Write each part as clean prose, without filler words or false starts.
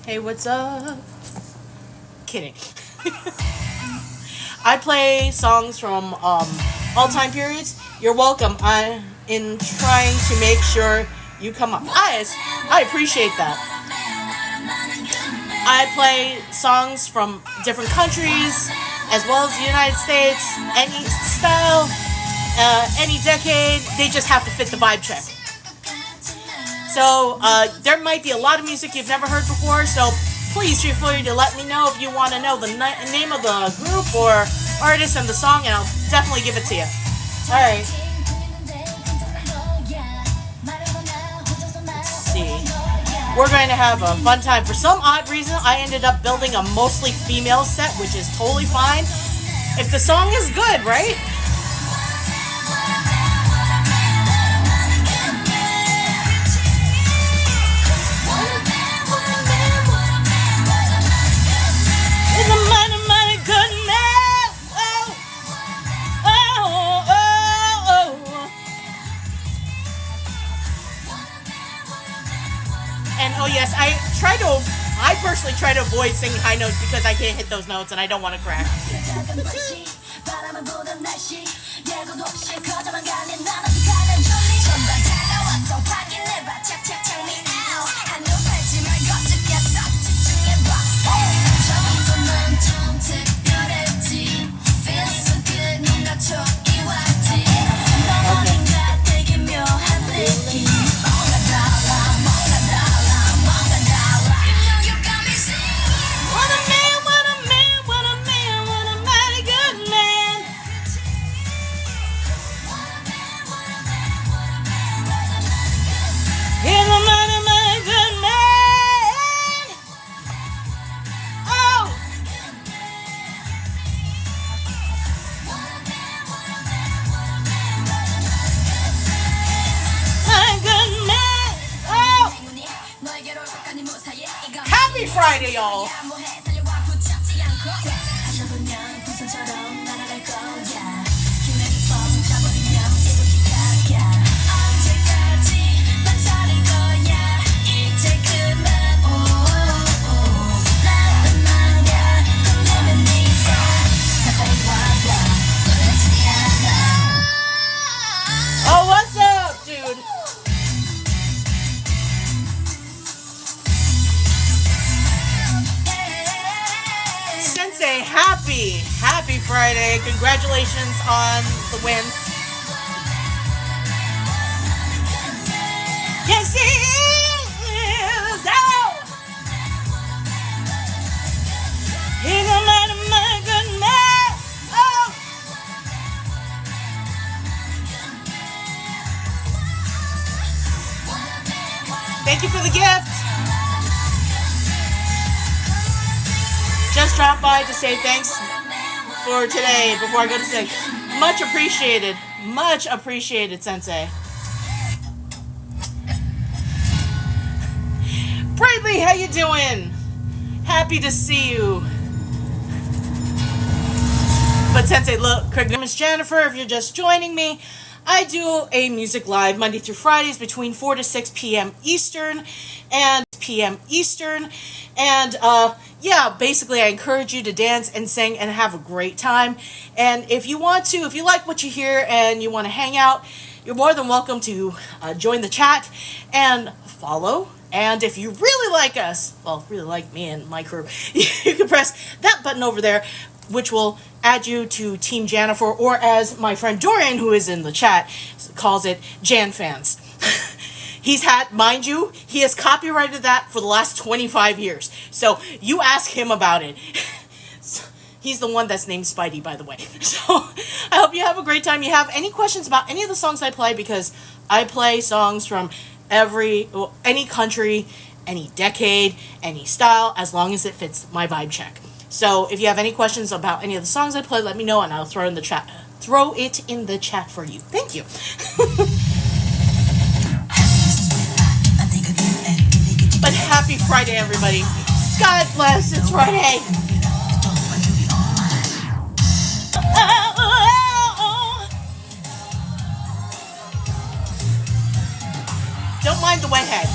Hey, what's up? Kidding. I play songs from all time periods. You're welcome. I in trying to make sure you come up. I appreciate that. I play songs from different countries as well as the United States. Any style, any decade. They just have to fit the vibe check. So there might be a lot of music you've never heard before. So please feel free to let me know if you want to know the name of the group or artist and the song, and I'll definitely give it to you. All right. Let's see. We're going to have a fun time. For some odd reason, I ended up building a mostly female set, which is totally fine. If the song is good, right? And oh yes, I personally try to avoid singing high notes because I can't hit those notes and I don't want to crack. Happy Friday, y'all! Oh, what's up, dude? Sensei, happy Friday. Congratulations on the win. Yes, he is. Oh! He's a man of my good man. Oh! Thank you for the gift. Just dropped by to say thanks for today before I go to sleep. Much appreciated. Much appreciated, Sensei. Brightly, how you doing? Happy to see you. But Sensei, look, my name is Jennifer. If you're just joining me, I do a music live Monday through Fridays between 4 to 6 p.m. Eastern and yeah, basically I encourage you to dance and sing and have a great time. And if you want to, if you like what you hear and you want to hang out, you're more than welcome to join the chat and follow. And if you really like us, well, really like me and my crew, you can press that button over there, which will add you to Team Janifer, or as my friend Dorian, who is in the chat, calls it Jan Fans. He's had, mind you, he has copyrighted that for the last 25 years. So you ask him about it. He's the one that's named Spidey, by the way. So I hope you have a great time. You have any questions about any of the songs I play, because I play songs from any country, any decade, any style, as long as it fits my vibe check. So if you have any questions about any of the songs I play, let me know and I'll throw it in the chat. Throw it in the chat for you. Thank you. But happy Friday, everybody. God bless. It's Friday. Don't mind the wet head.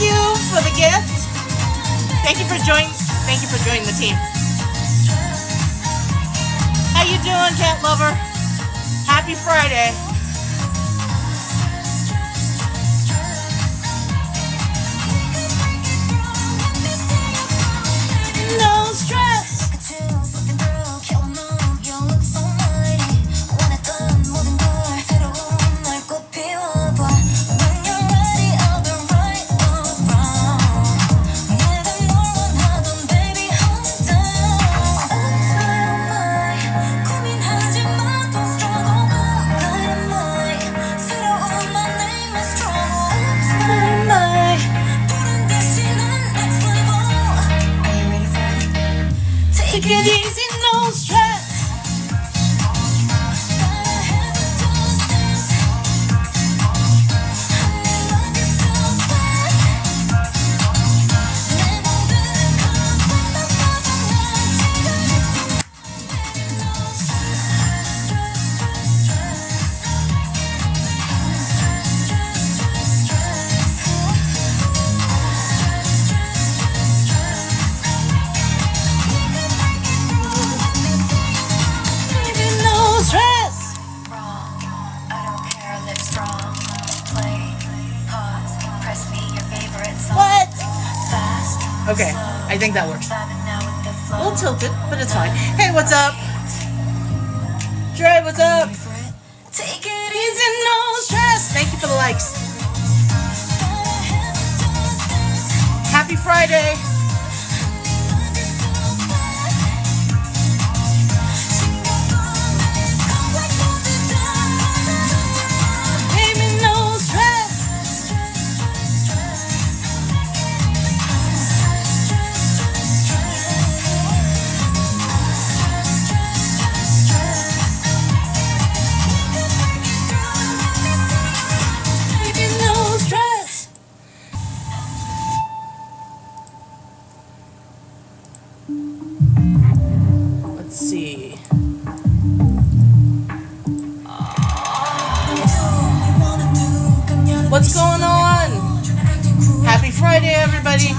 you for the gift. Thank you for joining. Thank you for joining the team. How you doing, cat lover? Happy Friday. No stress. Take it easy, no stress. Okay, I think that works. A little tilted, but it's fine. Hey, what's up? Dre, what's up? Take it easy, no stress. Thank you for the likes. Happy Friday. Let's see. What's going on? Happy Friday, everybody.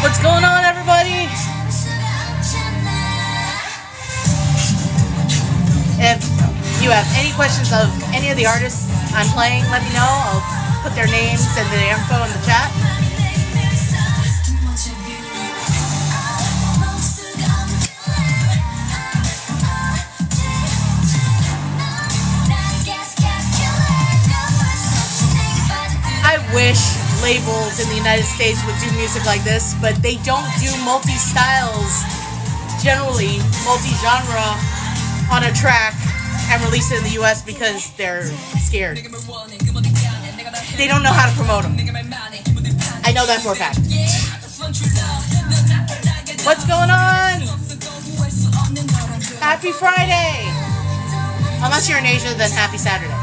What's going on, everybody? If you have any questions of any of the artists I'm playing, let me know. I'll put their names and the info in the chat. I wish labels in the United States would do music like this, but they don't do multi-styles, generally multi-genre on a track and release it in the US because they're scared. They don't know how to promote them. I know that for a fact. What's going on? Happy Friday! Unless you're in Asia, then happy Saturday.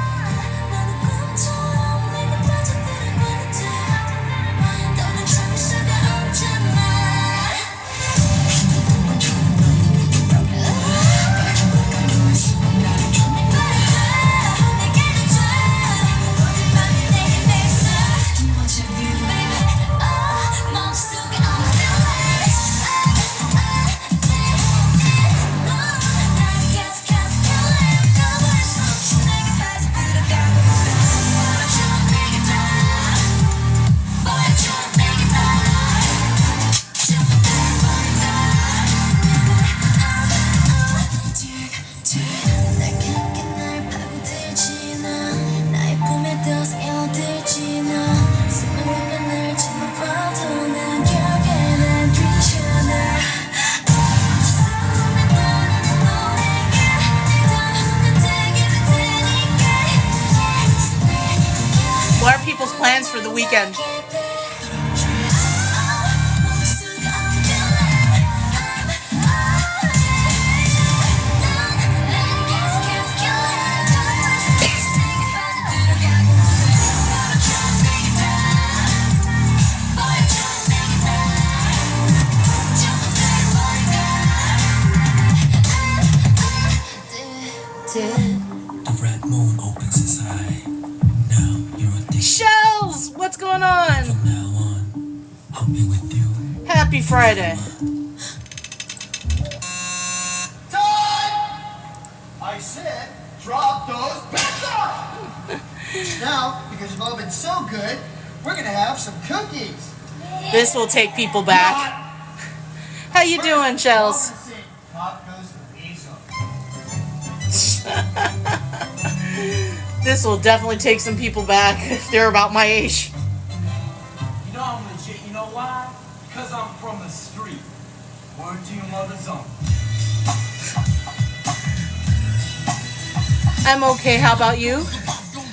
Plans for the weekend? Happy Friday. Time! I said, drop those bets off! Now, because you've all been so good, we're gonna have some cookies. This will take people back. How you doing, Shells? Pop goes the weasel. This will definitely take some people back if they're about my age. You know I'm legit. You know why? Because I'm from the street. Word to your mother's own. I'm okay. How about you?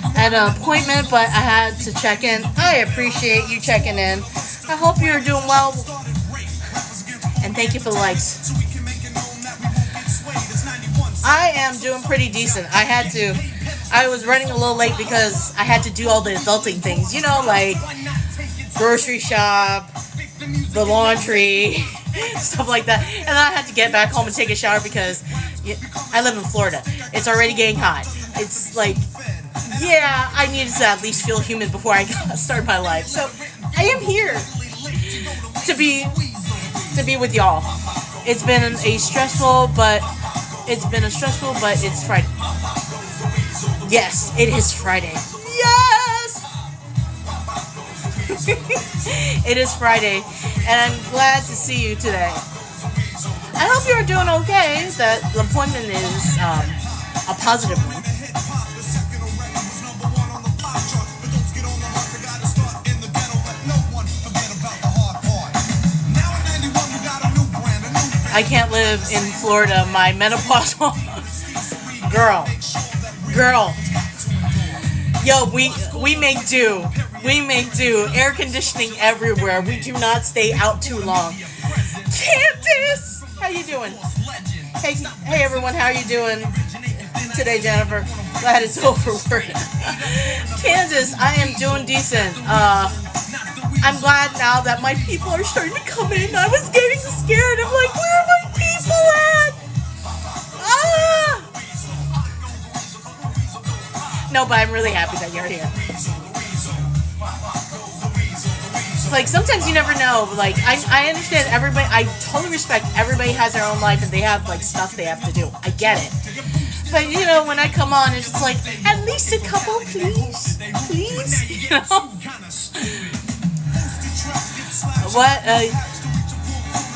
I had an appointment, but I had to check in. I appreciate you checking in. I hope you're doing well. And thank you for the likes. I am doing pretty decent. I was running a little late because I had to do all the adulting things. You know, like grocery shop, the laundry, stuff like that. And then I had to get back home and take a shower because I live in Florida. It's already getting hot. It's like, yeah, I needed to at least feel human before I start my life. So I am here to be with y'all. It's been a stressful, but it's Friday. Yes, it is Friday. Yes! It is Friday, and I'm glad to see you today. I hope you're doing okay, that the appointment is a positive one. I can't live in Florida. My menopausal girl. Yo, we make do. We make do. Air conditioning everywhere. We do not stay out too long. Candace, how you doing? Hey everyone, how are you doing today, Jennifer? Glad it's over. Candace, I am doing decent. I'm glad now that my people are starting to come in. I was getting scared. I'm like, where are my people at? No, but I'm really happy that you're here. It's like sometimes you never know. Like I understand everybody. I totally respect everybody has their own life and they have like stuff they have to do. I get it. But you know, when I come on, it's just like at least a couple, please. You know. What?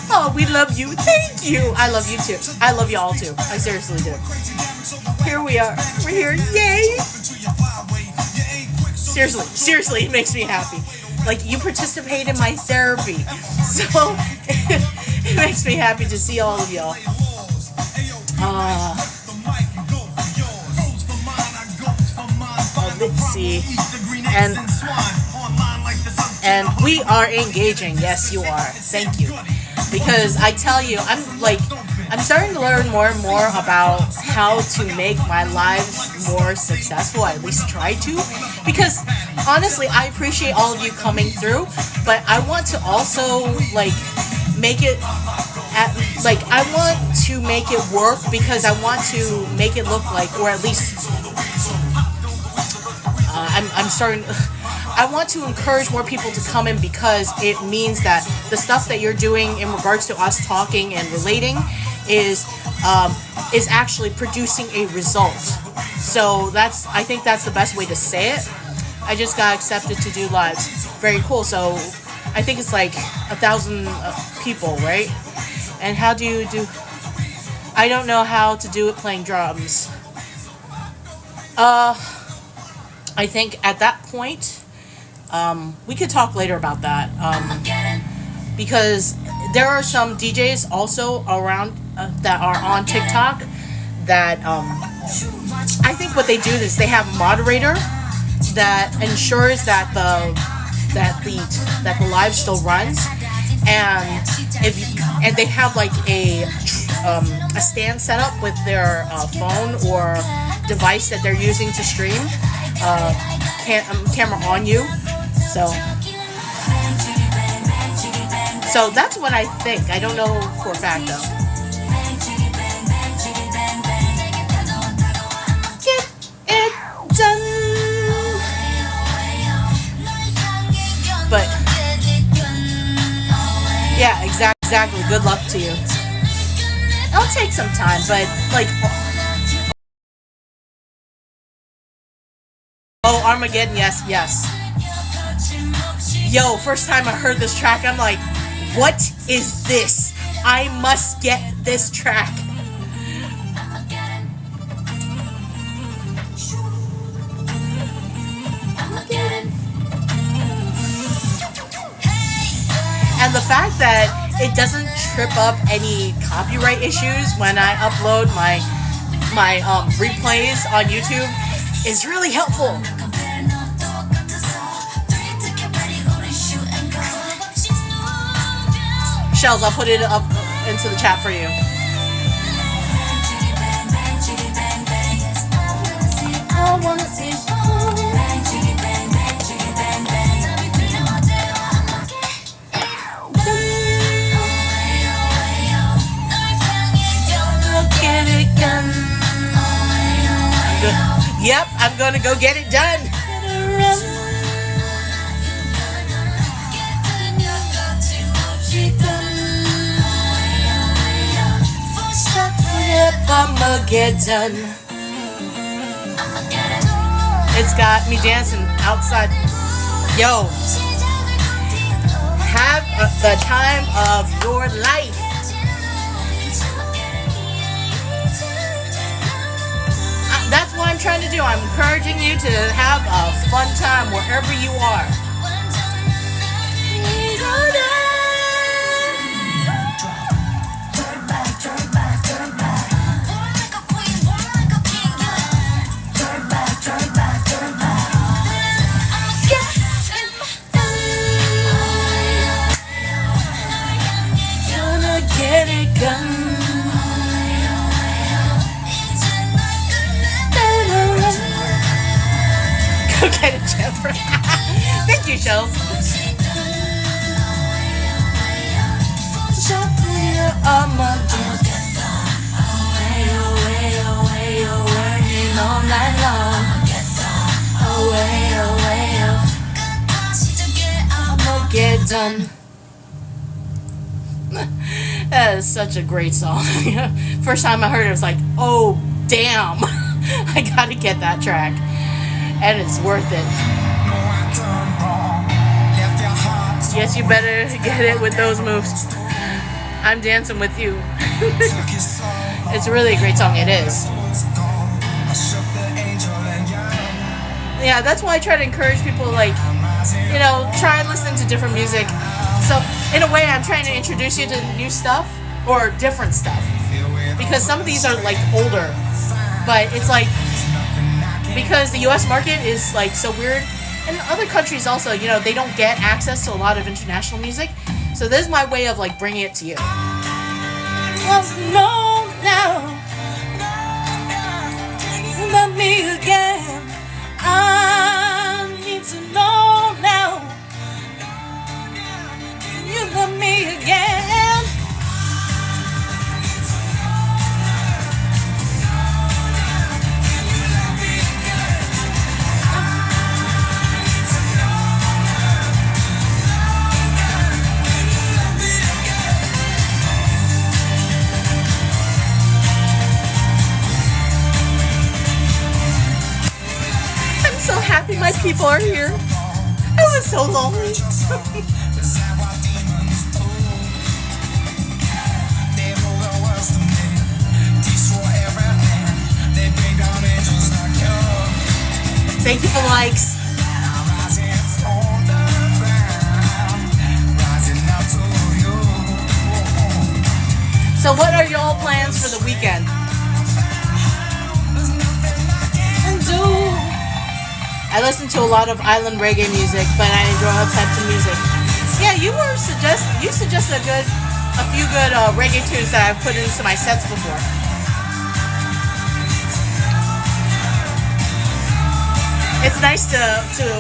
Oh, we love you. Thank you. I love you too. I love y'all too. I seriously do. Here we are. We're here. Yay! Seriously, it makes me happy. Like, you participate in my therapy. So, it makes me happy to see all of y'all. Let's see. And we are engaging. Yes, you are. Thank you. Because I tell you, I'm starting to learn more and more about how to make my lives more successful. I at least try to. Because honestly, I appreciate all of you coming through, but I want to also make it I want to make it work because I want to make it look like, or at least I want to encourage more people to come in because it means that the stuff that you're doing in regards to us talking and relating is actually producing a result. So I think that's the best way to say it. I just got accepted to do lives. Very cool. So I think it's like 1,000 people, right? And how do you do? I don't know how to do it playing drums. I think at that point, we could talk later about that. Because there are some DJs also around that are on TikTok that I think what they do is they have a moderator that ensures that the live still runs, and they have like a stand set up with their phone or device that they're using to stream, camera on you. So that's what I think. I don't know for a fact though. Get it done. But Yeah, exactly. Good luck to you. It'll take some time, but like, oh, Armageddon, yes, yes. Yo, first time I heard this track, I'm like, what is this? I must get this track. And the fact that it doesn't trip up any copyright issues when I upload my replays on YouTube is really helpful. Shells, I'll put it up into the chat for you. I wanna see Yep, I'm gonna go get it done. I'ma get done. It's got me dancing outside. Yo, have the time of your life. That's what I'm trying to do. I'm encouraging you to have a fun time wherever you are. Gonna get it done. Go get it, Jennifer. Thank you, Shells. All night long. I'ma get done. That is such a great song. First time I heard it, I was like, oh, damn. I gotta get that track. And it's worth it. Yes, you better get it with those moves. I'm dancing with you. It's really a great song. It is. Yeah, that's why I try to encourage people, like, you know, try and listen to different music. So, in a way, I'm trying to introduce you to new stuff or different stuff. Because some of these are, like, older. But it's like, because the US market is like so weird, and other countries also, you know, they don't get access to a lot of international music, so this is my way of like bringing it to you. No, now, love me again. I need to know now. You love me again. So happy my people are here. I was so lonely. Thank you for likes. So what are y'all plans for the weekend? I listen to a lot of island reggae music, but I enjoy all types of music. Yeah, you suggested a few good reggae tunes that I've put into my sets before. It's nice to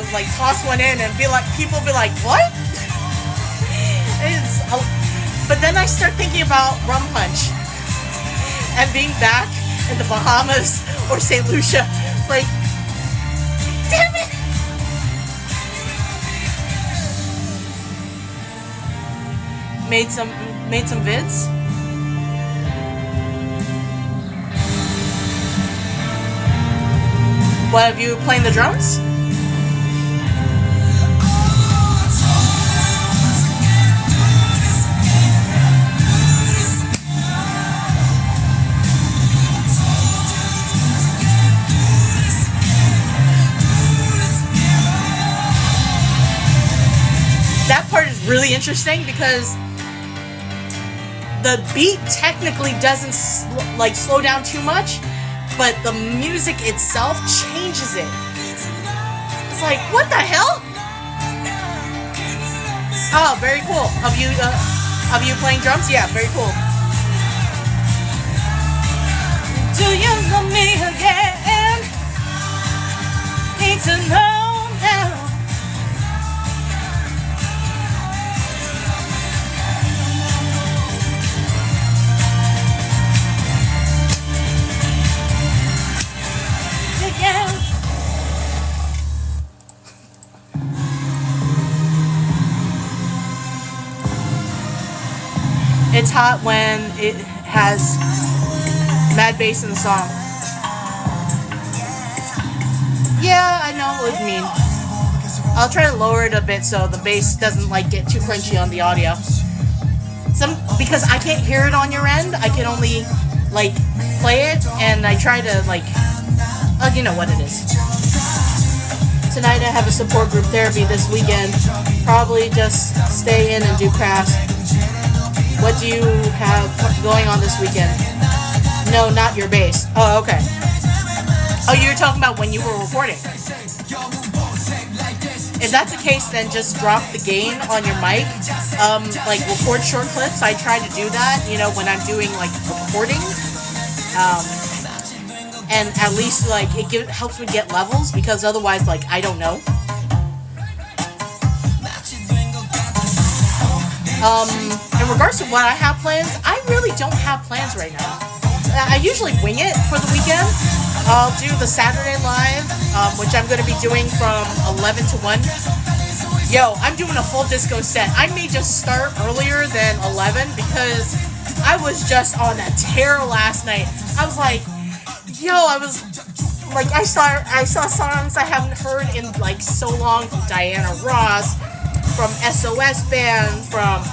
like toss one in and be like, people be like, what? But then I start thinking about Rum Punch and being back in the Bahamas or St. Lucia. It's like, damn it! made some vids. What, have you playing the drums? That part is really interesting because the beat technically doesn't slow down too much, but the music itself changes it. It's like, what the hell? Oh, very cool. Of you playing drums? Yeah, very cool. Do you love me again? Need to know now. It's hot when it has mad bass in the song. Yeah, I know what you mean. I'll try to lower it a bit so the bass doesn't get too crunchy on the audio. Because I can't hear it on your end, I can only play it, and I try to you know what it is. Tonight I have a support group therapy this weekend. Probably just stay in and do crafts. What do you have going on this weekend? No, not your bass. Oh, okay. Oh, you were talking about when you were recording. If that's the case, then just drop the gain on your mic. Record short clips. I try to do that, when I'm doing recording. And at least it helps me get levels, because otherwise I don't know. In regards to what I have plans, I really don't have plans right now. I usually wing it for the weekend. I'll do the Saturday live, which I'm going to be doing from 11 to 1. Yo, I'm doing a full disco set. I may just start earlier than 11 because I was just on a tear last night. I was like, I saw songs I haven't heard in so long, from Diana Ross, from SOS Band, from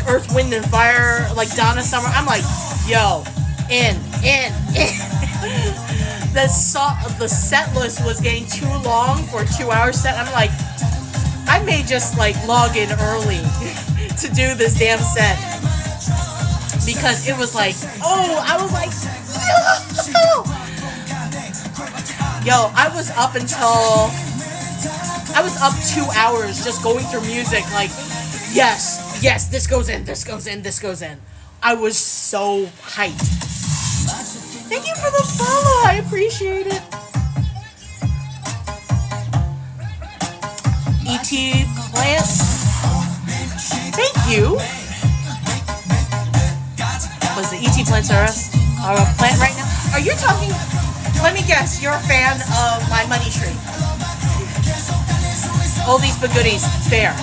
Earth, Wind and Fire, Donna Summer. I'm like, yo, in. The set list was getting too long for a 2-hour set. I'm like, I may just log in early to do this damn set, because it was I was like, yo, I was up 2 hours just going through music, yes, this goes in. I was so hyped. Thank you for the follow, I appreciate it. E.T. Plants, thank you. Was the E.T. Plants are a plant right now? Are you talking, let me guess, you're a fan of My Money Tree. Oldies but goodies, fair.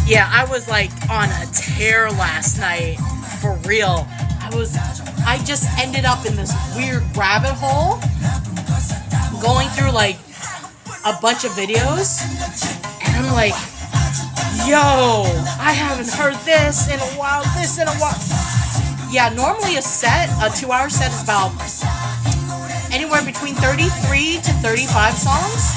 Yeah, I was on a tear last night, for real. I just ended up in this weird rabbit hole, going through a bunch of videos, and I'm like, yo, I haven't heard this in a while. Yeah, normally a 2-hour set is about anywhere between 33 to 35 songs.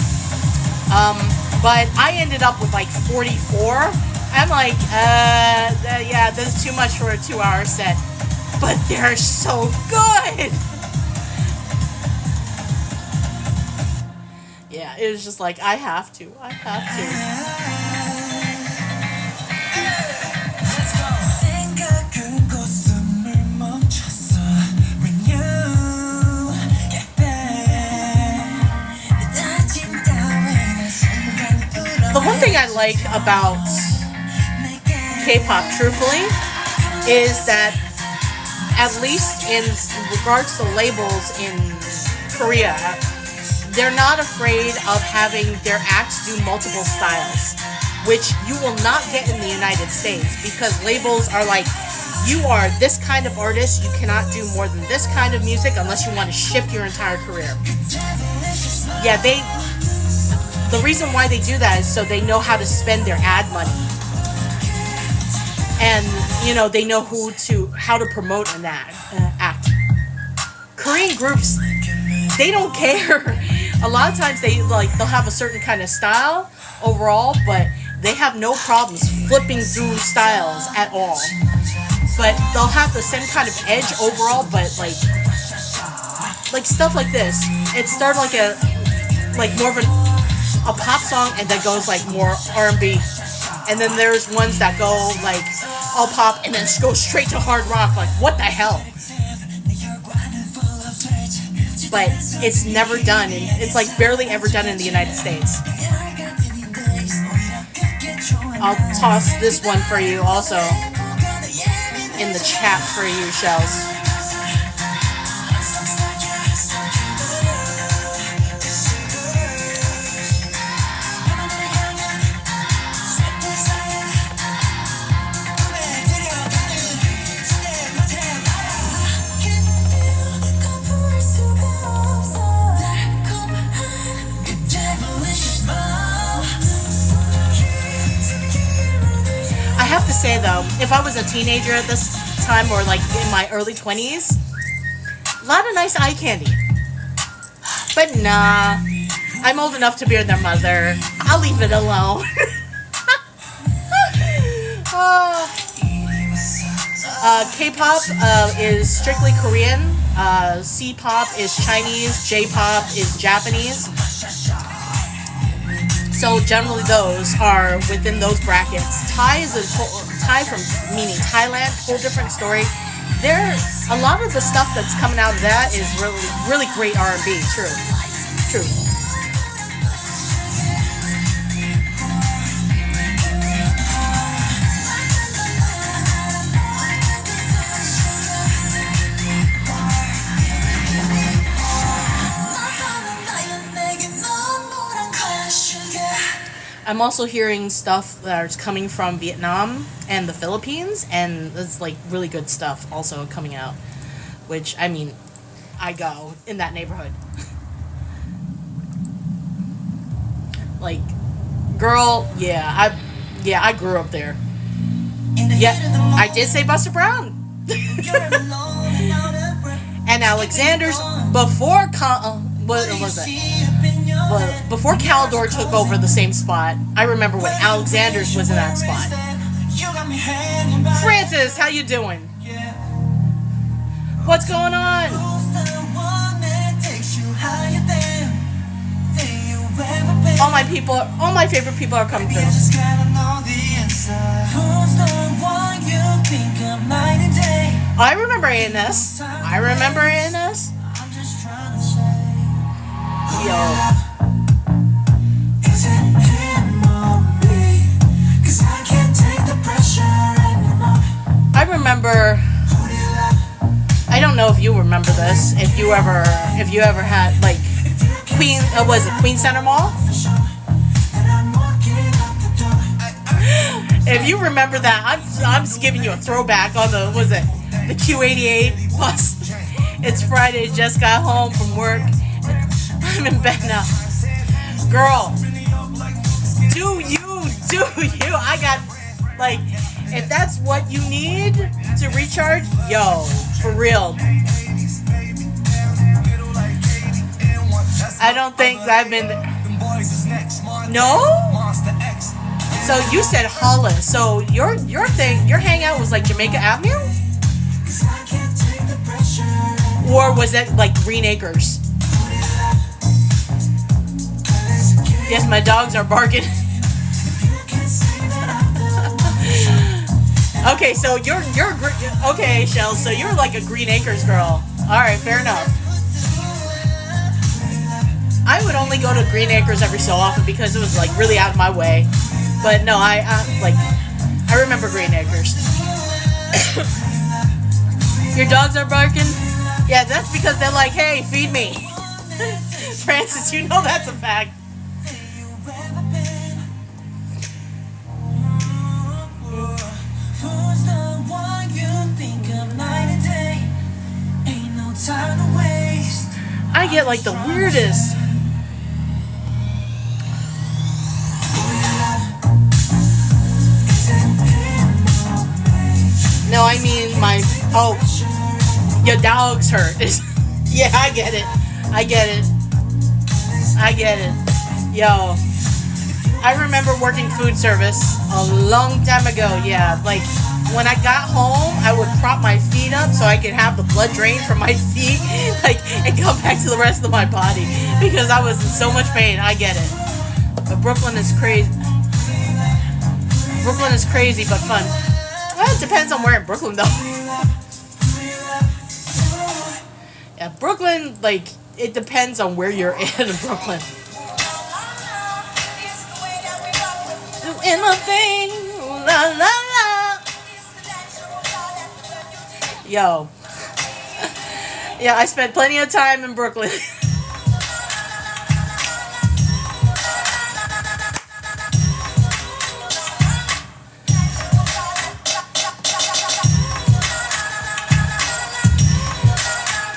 But I ended up with 44. I'm like, yeah, this is too much for a 2-hour set. But they're so good! Yeah, it was just I have to. The one thing I like about K-pop, truthfully, is that, at least in regards to labels in Korea, they're not afraid of having their acts do multiple styles, which you will not get in the United States because labels are like, you are this kind of artist, you cannot do more than this kind of music unless you want to shift your entire career. Yeah, the reason why they do that is so they know how to spend their ad money. And, they know how to promote an act. Korean groups, they don't care. A lot of times they'll have a certain kind of style overall, but they have no problems flipping through styles at all. But they'll have the same kind of edge overall, but like stuff like this. It started like more of a pop song, and then goes like more R&B, and then there's ones that go like all pop and then go straight to hard rock. Like, what the hell? But it's never done. It's like barely ever done in the United States. I'll toss this one for you also in the chat for you, Shells. I have to say though, if I was a teenager at this time, or like in my early 20s, a lot of nice eye candy. But nah, I'm old enough to be their mother. I'll leave it alone. K-pop is strictly Korean. C-pop is Chinese. J-pop is Japanese. So generally those are within those brackets. Thai from meaning Thailand, whole different story. A lot of the stuff that's coming out of that is really, really great R&B. True. I'm also hearing stuff that's coming from Vietnam and the Philippines, and it's like really good stuff also coming out. Which, I mean, I go in that neighborhood. Like, girl, I grew up there. Yeah, I did say Buster Brown. And Alexander's before what was it? Well, before Caldor took over the same spot, I remember when Alexander's was in that spot. Francis, how you doing? What's going on? All my favorite people are coming through. I remember ANS. Yo. I remember. I don't know if you remember this. If you ever had like Queen Center Mall? If you remember that, I'm just giving you a throwback on the Q88 bus. It's Friday. Just got home from work. I'm in bed now. Girl, do you? I got, like, if that's what you need to recharge, yo, for real. I don't think I've been there. No? So you said Hollis. So your hangout was like Jamaica Avenue? Or was it like Green Acres? Yes, my dogs are barking. Okay, so you're okay, Shell. So you're like a Green Acres girl. All right, fair enough. I would only go to Green Acres every so often because it was like really out of my way. But no, I remember Green Acres. Your dogs are barking? Yeah, that's because they're like, hey, feed me. Francis, you know that's a fact. I get like the weirdest. No, I mean my. Oh, your dog's hurt. Yeah, I get it. I get it. I get it. Yo, I remember working food service a long time ago. Yeah, like when I got home, I would prop my feet up so I could have the blood drain from my feet, like, and come back to the rest of my body because I was in so much pain. I get it. But Brooklyn is crazy. Brooklyn is crazy but fun. Well, it depends on where in Brooklyn though. Yeah, Brooklyn, like, it depends on where you're in Brooklyn. In a thing, la la la. Yo. Yeah, I spent plenty of time in Brooklyn.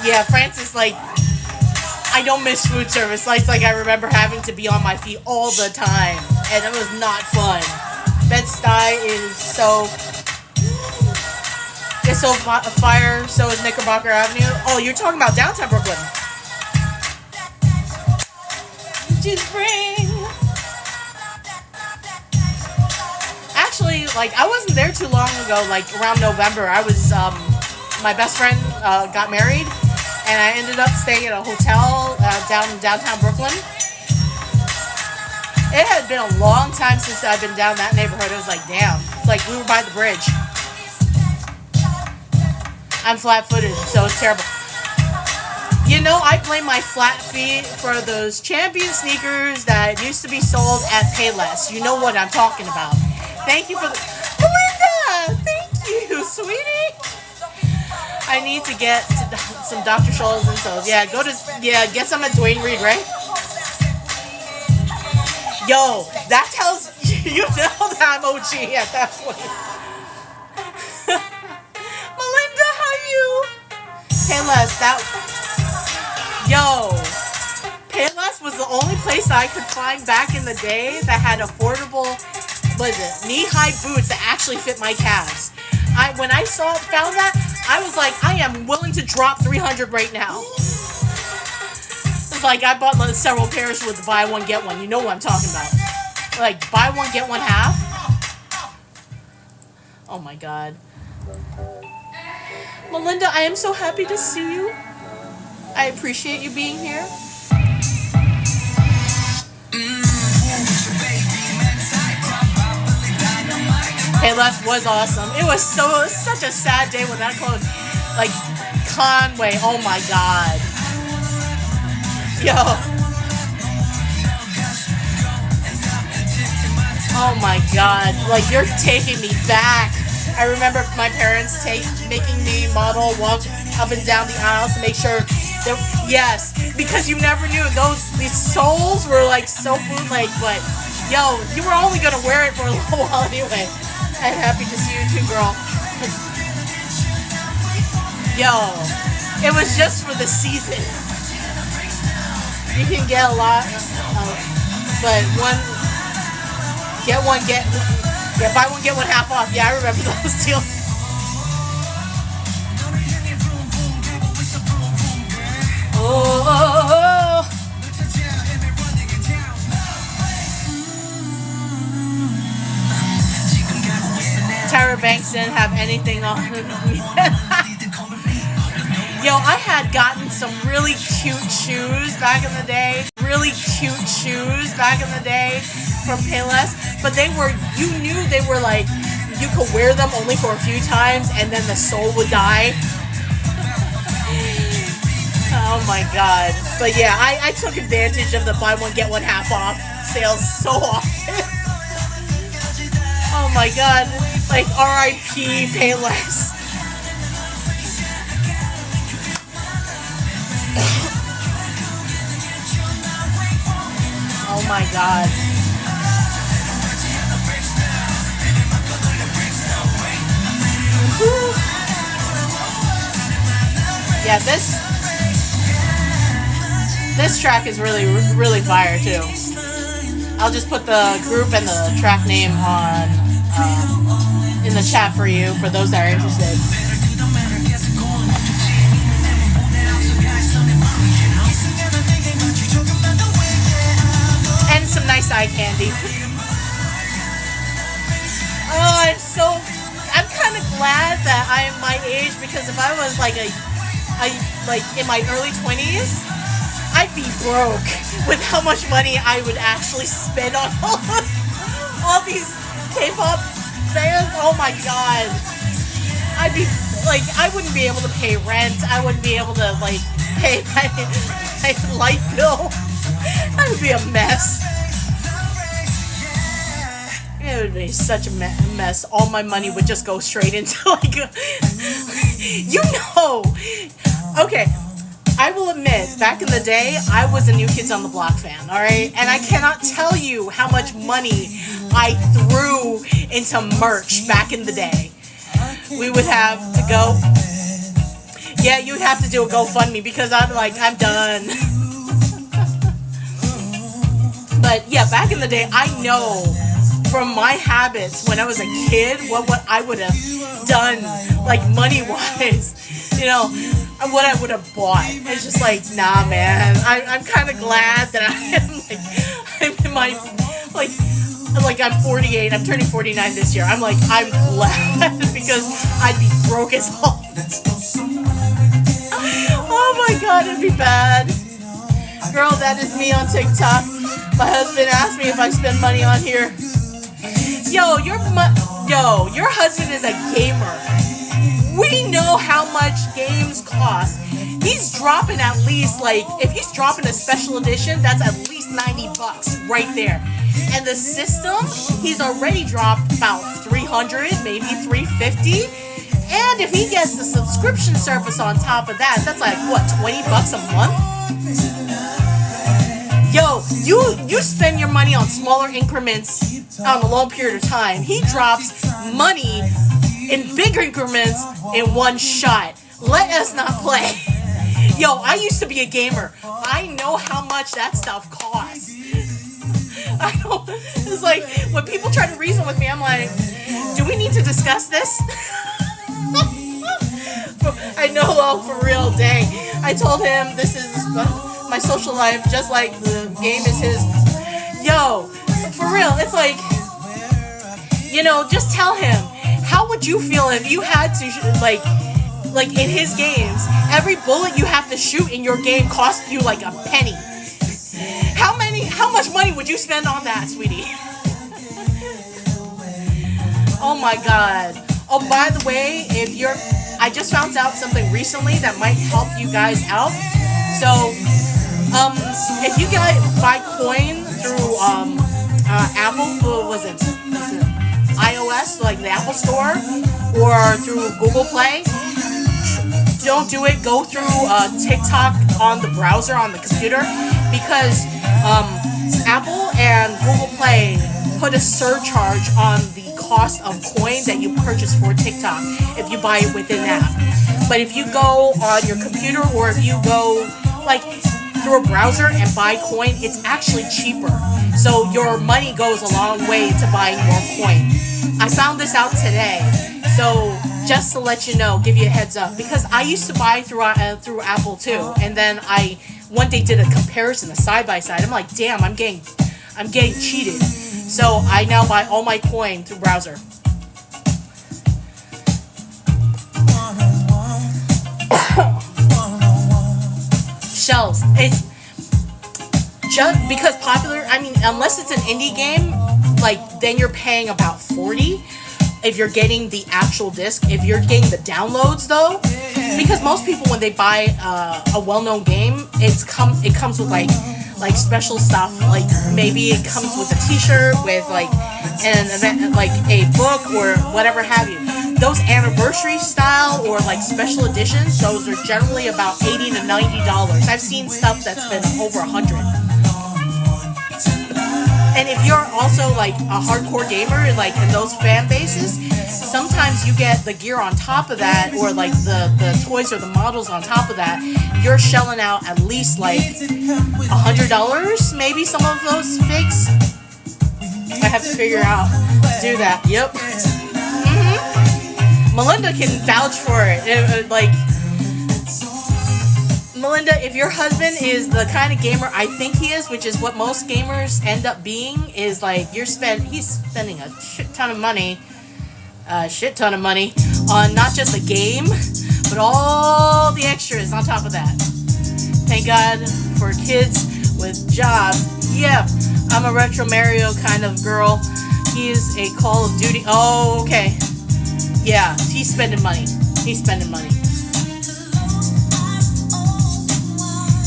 Yeah, Francis, like, I don't miss food service. Like I remember having to be on my feet all the time, and it was not fun. Bed-Stuy is so... It's so fire, so is Knickerbocker Avenue. Oh, you're talking about downtown Brooklyn. Just bring... Actually, like, I wasn't there too long ago, like, around November. I was, my best friend got married, and I ended up staying at a hotel downtown Brooklyn. It had been a long time since I've been down that neighborhood. It was like, damn. It's like we were by the bridge. I'm flat-footed, so it's terrible. You know, I blame my flat feet for those Champion sneakers that used to be sold at Payless. You know what I'm talking about. Thank you for the... Melinda! Thank you, sweetie! I need to get some Dr. Scholl's and so yeah, get some at Dwayne Reed, right? Yo, that tells you know that I'm OG at that point. Melinda, how you? Payless, Payless was the only place that I could find back in the day that had affordable, knee-high boots that actually fit my calves. When I found that, I was like, I am willing to drop $300 right now. It's like I bought several pairs with the buy one get one. You know what I'm talking about? Like buy one get one half. Oh my god. Melinda, I am so happy to see you. I appreciate you being here. Payless was awesome. It was such a sad day when that closed. Like Conway, oh my god. Yo. Oh my god. Like you're taking me back. I remember my parents making me model walk up and down the aisles to make sure that, yes, because you never knew these soles were like so bootleg, but yo, you were only gonna wear it for a little while anyway. I'm happy to see you too, girl. Yo, it was just for the season. You can get a lot, but buy one, get one half off. Yeah, I remember those deals. Oh. Tyra Banks didn't have anything on me. Yo, I had gotten some really cute shoes back in the day. From Payless. But you knew they were like, you could wear them only for a few times and then the sole would die. Oh my god. But yeah, I took advantage of the buy one get one half off sales so often. Oh my god. Like R.I.P. Payless. my god. Yeah, this track is really fire too. I'll just put the group and the track name on in the chat for you, for those that are interested. And some nice eye candy. Oh, I'm kind of glad that I'm my age, because if I was like like in my early 20s, I'd be broke with how much money I would actually spend on all these K-pop bands. Oh my god. I'd be like, I wouldn't be able to pay rent. I wouldn't be able to like pay my light bill. That would be a mess. It would be such a mess. All my money would just go straight into like okay, I will admit, back in the day, I was a New Kids on the Block fan, alright? And I cannot tell you how much money I threw into merch back in the day. We would have to go... Yeah, you would have to do a GoFundMe, because I'm done. But yeah, back in the day, I know from my habits when I was a kid what I would have done, like money-wise, you know, what I would have bought. It's just like, nah, man. I'm kind of glad that I'm in my, like I'm 48. I'm turning 49 this year. I'm glad because I'd be broke as hell. Oh my god, it'd be bad. Girl, that is me on TikTok. My husband asked me if I spend money on here. Yo, your husband is a gamer. We know how much games cost. He's dropping at least, like, if he's dropping a special edition, that's at least $90 right there. And the system, he's already dropped about $300, maybe $350. And if he gets the subscription service on top of that, that's like, what, $20 a month? Yo, you spend your money on smaller increments on a long period of time. He drops money in bigger increments in one shot. Let us not play. Yo, I used to be a gamer. I know how much that stuff costs. It's like, when people try to reason with me, I'm like, do we need to discuss this? I know, oh, for real, dang. I told him this is my social life, just like the game is his. Yo, for real, it's like, you know, just tell him, how would you feel if you had to, like in his games, every bullet you have to shoot in your game costs you like a penny. How much money would you spend on that, sweetie? Oh my god. Oh, by the way, I just found out something recently that might help you guys out. So, if you guys buy coin through Apple, what was it iOS, like the Apple Store, or through Google Play, don't do it. Go through TikTok on the browser on the computer, because Apple and Google Play put a surcharge on the cost of coin that you purchase for TikTok if you buy it within the app. But if you go on your computer, or if you go like through a browser and buy coin, it's actually cheaper. So your money goes a long way to buying more coin. I found this out today. So just to let you know, give you a heads up, because I used to buy through Apple too, and then I one day did a comparison, a side by side. I'm like, damn, I'm getting cheated. So I now buy all my coin through browser. Shells. It's just because popular. I mean, unless it's an indie game, like then you're paying about $40 if you're getting the actual disc. If you're getting the downloads though, because most people when they buy a well-known game, it comes with like special stuff. Like maybe it comes with a T-shirt with like an event, like a book or whatever have you. Those anniversary style or like special editions, those are generally about $80 to $90. I've seen stuff that's been over $100. And if you're also like a hardcore gamer, like in those fan bases, sometimes you get the gear on top of that, or like the toys or the models on top of that. You're shelling out at least like $100, maybe some of those fakes. I have to figure out to do that. Yep. Melinda can vouch for it. Like, Melinda, if your husband is the kind of gamer I think he is, which is what most gamers end up being, is like he's spending a shit ton of money on not just a game, but all the extras on top of that. Thank God for kids with jobs. Yeah, I'm a retro Mario kind of girl. He's a Call of Duty. Oh, okay. Yeah, he's spending money. He's spending money.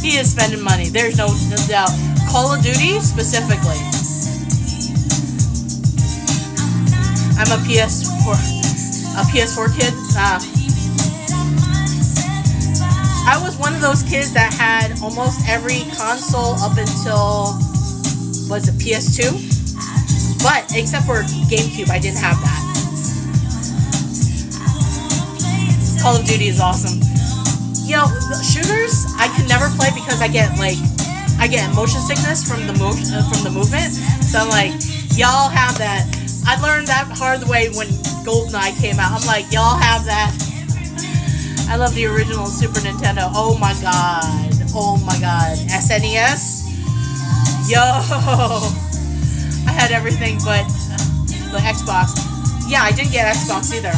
He is spending money. There's no doubt. Call of Duty specifically. I'm a PS4 kid. I was one of those kids that had almost every console up until, was it PS2? But except for GameCube, I didn't have that. Call of Duty is awesome. You know, the shooters I can never play because I get motion sickness from the movement. So I'm like, y'all have that. I learned that hard way when GoldenEye came out. I'm like, y'all have that. I love the original Super Nintendo. Oh my god. Oh my god. SNES? Yo. I had everything but the Xbox. Yeah, I didn't get Xbox either.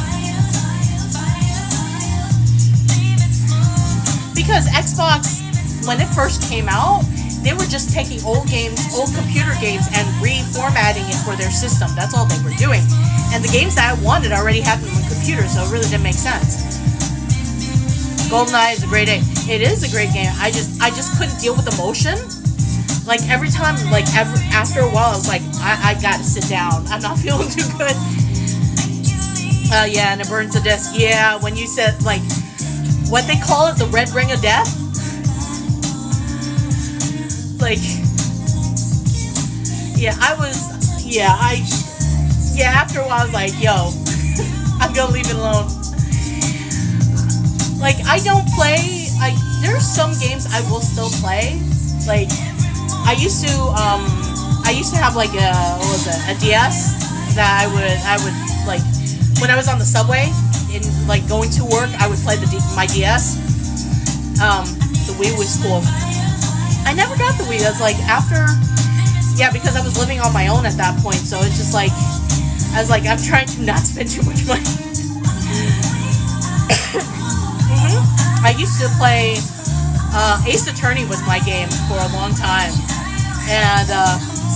Because Xbox, when it first came out, they were just taking old games, old computer games, and reformatting it for their system. That's all they were doing. And the games that I wanted already had them on computers, so it really didn't make sense. GoldenEye is a great game. It is a great game. I just couldn't deal with the motion. Like every time, like after a while, I was like, I gotta sit down. I'm not feeling too good. Yeah, and it burns the disc. Yeah, when you said like, what they call it, the red ring of death. Like, yeah, after a while I was like, yo, I'm gonna leave it alone. Like, I don't play, there's some games I will still play. Like, I used to have like a DS that I would like, when I was on the subway, in like going to work, I would play my DS. The Wii was cool. I never got the Wii. That's like after, yeah, because I was living on my own at that point. So it's just like, I was like, I'm trying to not spend too much money. I used to play Ace Attorney was my game for a long time, and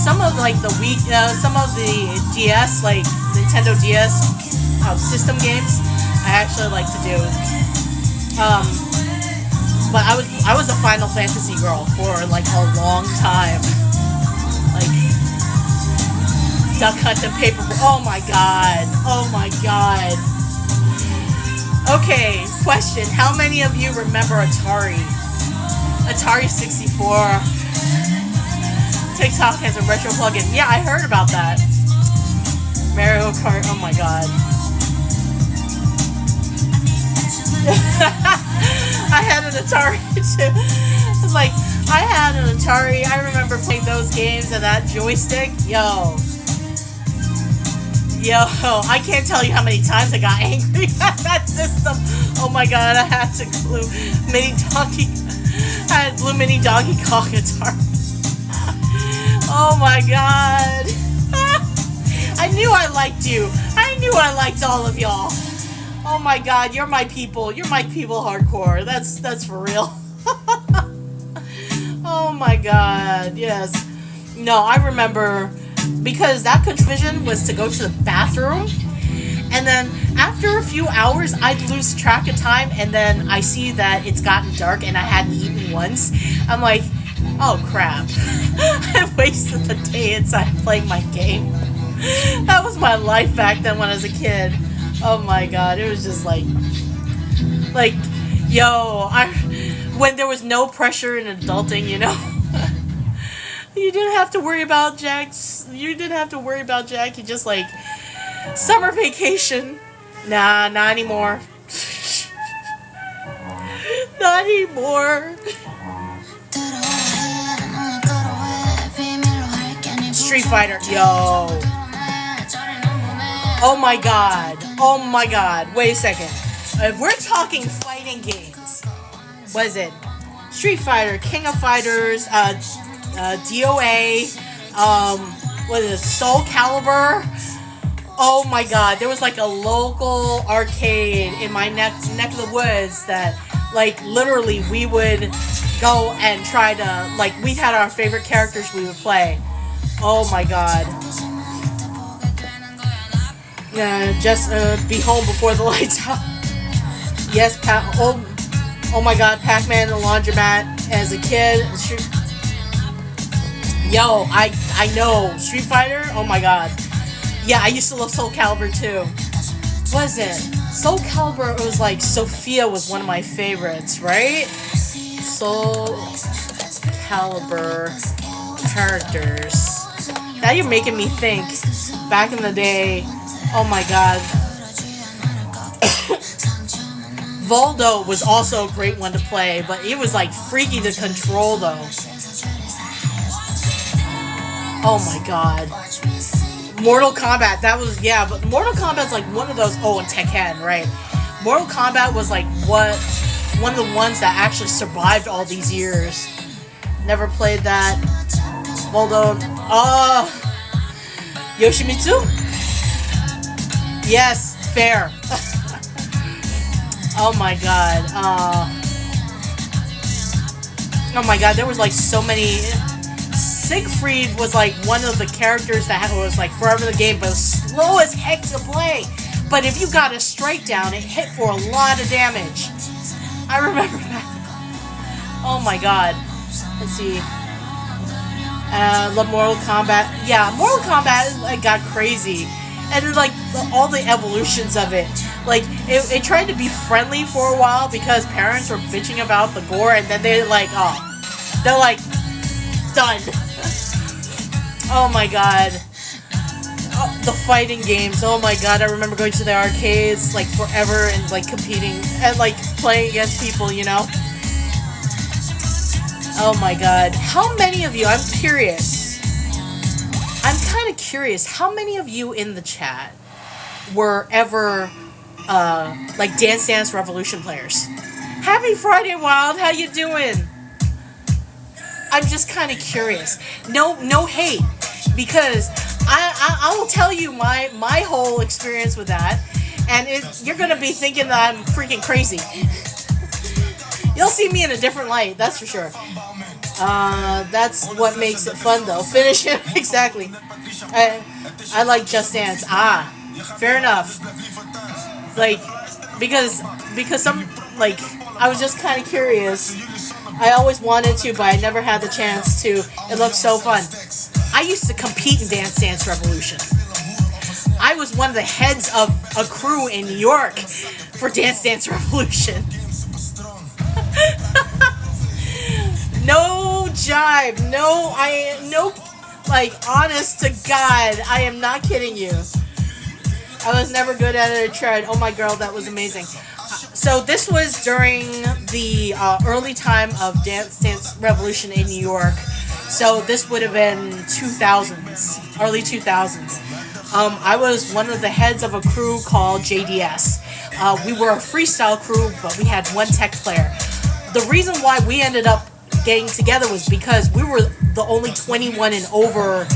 some of like the Wii, some of the DS, like Nintendo DS system games, I actually like to do. But I was a Final Fantasy girl for like a long time. Like Duck Hunt and Paper. Oh my god. Oh my god. Okay, question. How many of you remember Atari? Atari 64. TikTok has a retro plugin. Yeah, I heard about that. Mario Kart. Oh my god. I had an Atari too. It's like, I had an Atari. I remember playing those games and that joystick. Yo, I can't tell you how many times I got angry at that system. Oh my god, I had to glue I had blue mini Donkey Kong Atari. Oh my god. I knew I liked you. I knew I liked all of y'all. Oh my god, you're my people. You're my people hardcore. That's for real. Oh my god, yes. No, I remember because that confusion was to go to the bathroom, and then after a few hours I'd lose track of time, and then I see that it's gotten dark and I hadn't eaten once. I'm like, oh crap. I wasted the day inside playing my game. That was my life back then when I was a kid. Oh my god, it was just like, yo, when there was no pressure in adulting, you know, you didn't have to worry about Jack's, You didn't have to worry about Jackie. Just like summer vacation. Nah, not anymore. Not anymore. Street Fighter, yo. Oh my god. Oh my god. Wait a second. If we're talking fighting games, what is it? Street Fighter, King of Fighters, DOA, what is it? Soul Calibur. Oh my god. There was like a local arcade in my neck of the woods that, like, literally we would go and try to, like, we had our favorite characters we would play. Oh my god. Just be home before the lights out. Yes, oh my god, Pac-Man in the laundromat as a kid. Yo, I know. Street Fighter, oh my god. Yeah, I used to love Soul Calibur too. What is it? Soul Calibur, it was like Sophia was one of my favorites, right? Soul Calibur characters. Now you're making me think. Back in the day, oh my god. Voldo was also a great one to play, but it was like freaky to control though. Oh my god. Mortal Kombat, that was, yeah, but Mortal Kombat's like one of those, oh, and Tekken, right? Mortal Kombat was like one of the ones that actually survived all these years. Never played that. Voldo, Yoshimitsu? Yes, fair. Oh my god. Oh my god, there was like so many. Siegfried was like one of the characters that was like forever in the game, but it was slow as heck to play. But if you got a strike down, it hit for a lot of damage. I remember that. Oh my god. Let's see. Love Mortal Kombat. Yeah, Mortal Kombat like got crazy. And then, like, all the evolutions of it. Like, it tried to be friendly for a while because parents were bitching about the gore, and then they're like, they're like, done. Oh my god. Oh, the fighting games. Oh my god, I remember going to the arcades, like, forever and, like, competing and, like, playing against people, you know? Oh my god. How many of you, I'm kind of curious, how many of you in the chat were ever, like, Dance Dance Revolution players? Happy Friday, Wild, how you doing? I'm just kind of curious. No hate, because I will tell you my whole experience with that, and you're gonna be thinking that I'm freaking crazy. You'll see me in a different light, that's for sure. That's what makes it fun, though. Finish it, exactly. I like Just Dance. Fair enough. Like, because some, like, I was just kind of curious. I always wanted to, but I never had the chance to. It looked so fun. I used to compete in Dance Dance Revolution. I was one of the heads of a crew in New York for Dance Dance Revolution. No jive. No, like, honest to God, I am not kidding you. I was never good at it. I tried. Oh my girl, that was amazing. So this was during the early time of Dance Dance Revolution in New York. So this would have been 2000s, early 2000s. I was one of the heads of a crew called JDS. We were a freestyle crew, but we had one tech player. The reason why we ended up getting together was because we were the only 21 and over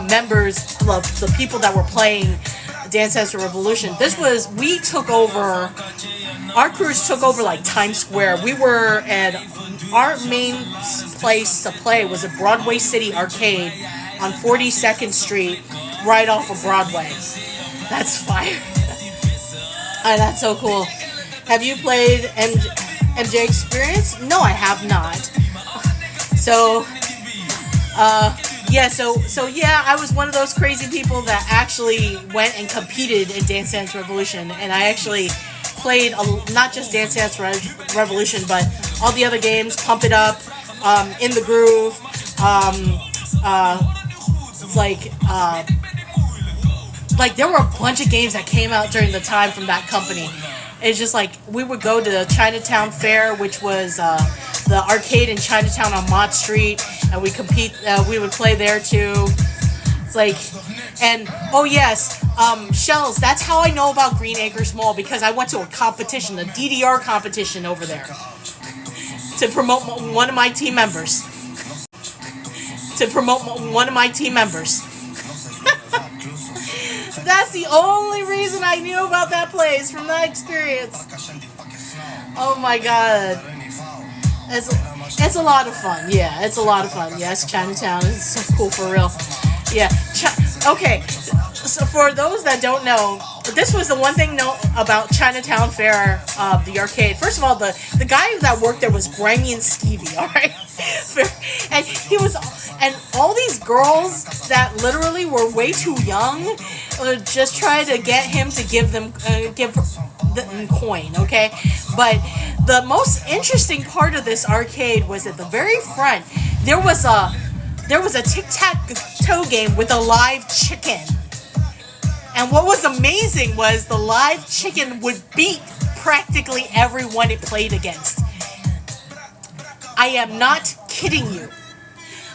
members, the people that were playing Dance Dance Revolution. We took over, our crews took over like Times Square. We were at, our main place to play was at Broadway City Arcade on 42nd Street, right off of Broadway. That's fire. That's so cool. Have you played MJ Experience? No, I have not. So, yeah, I was one of those crazy people that actually went and competed in Dance Dance Revolution, and I actually played not just Dance Dance Revolution, but all the other games, Pump It Up, In the Groove, It's like there were a bunch of games that came out during the time from that company. It's just like we would go to the Chinatown Fair, which was the arcade in Chinatown on Mott Street, and we would play there too. It's like, and oh yes, Shells. That's how I know about Green Acres Mall, because I went to a competition, a DDR competition over there, to promote one of my team members. That's the only reason I knew about that place, from that experience. Oh my god. It's a lot of fun. Yeah, it's a lot of fun. Yes, Chinatown is so cool for real. Yeah. Okay. So for those that don't know, this was the one thing about Chinatown Fair, the arcade. First of all, the guy that worked there was grimy and skeevy, alright? And all these girls that literally were way too young just tried to get him to give them coin, okay? But the most interesting part of this arcade was at the very front, there was a tic-tac-toe game with a live chicken. And what was amazing was the live chicken would beat practically everyone it played against. I am not kidding you.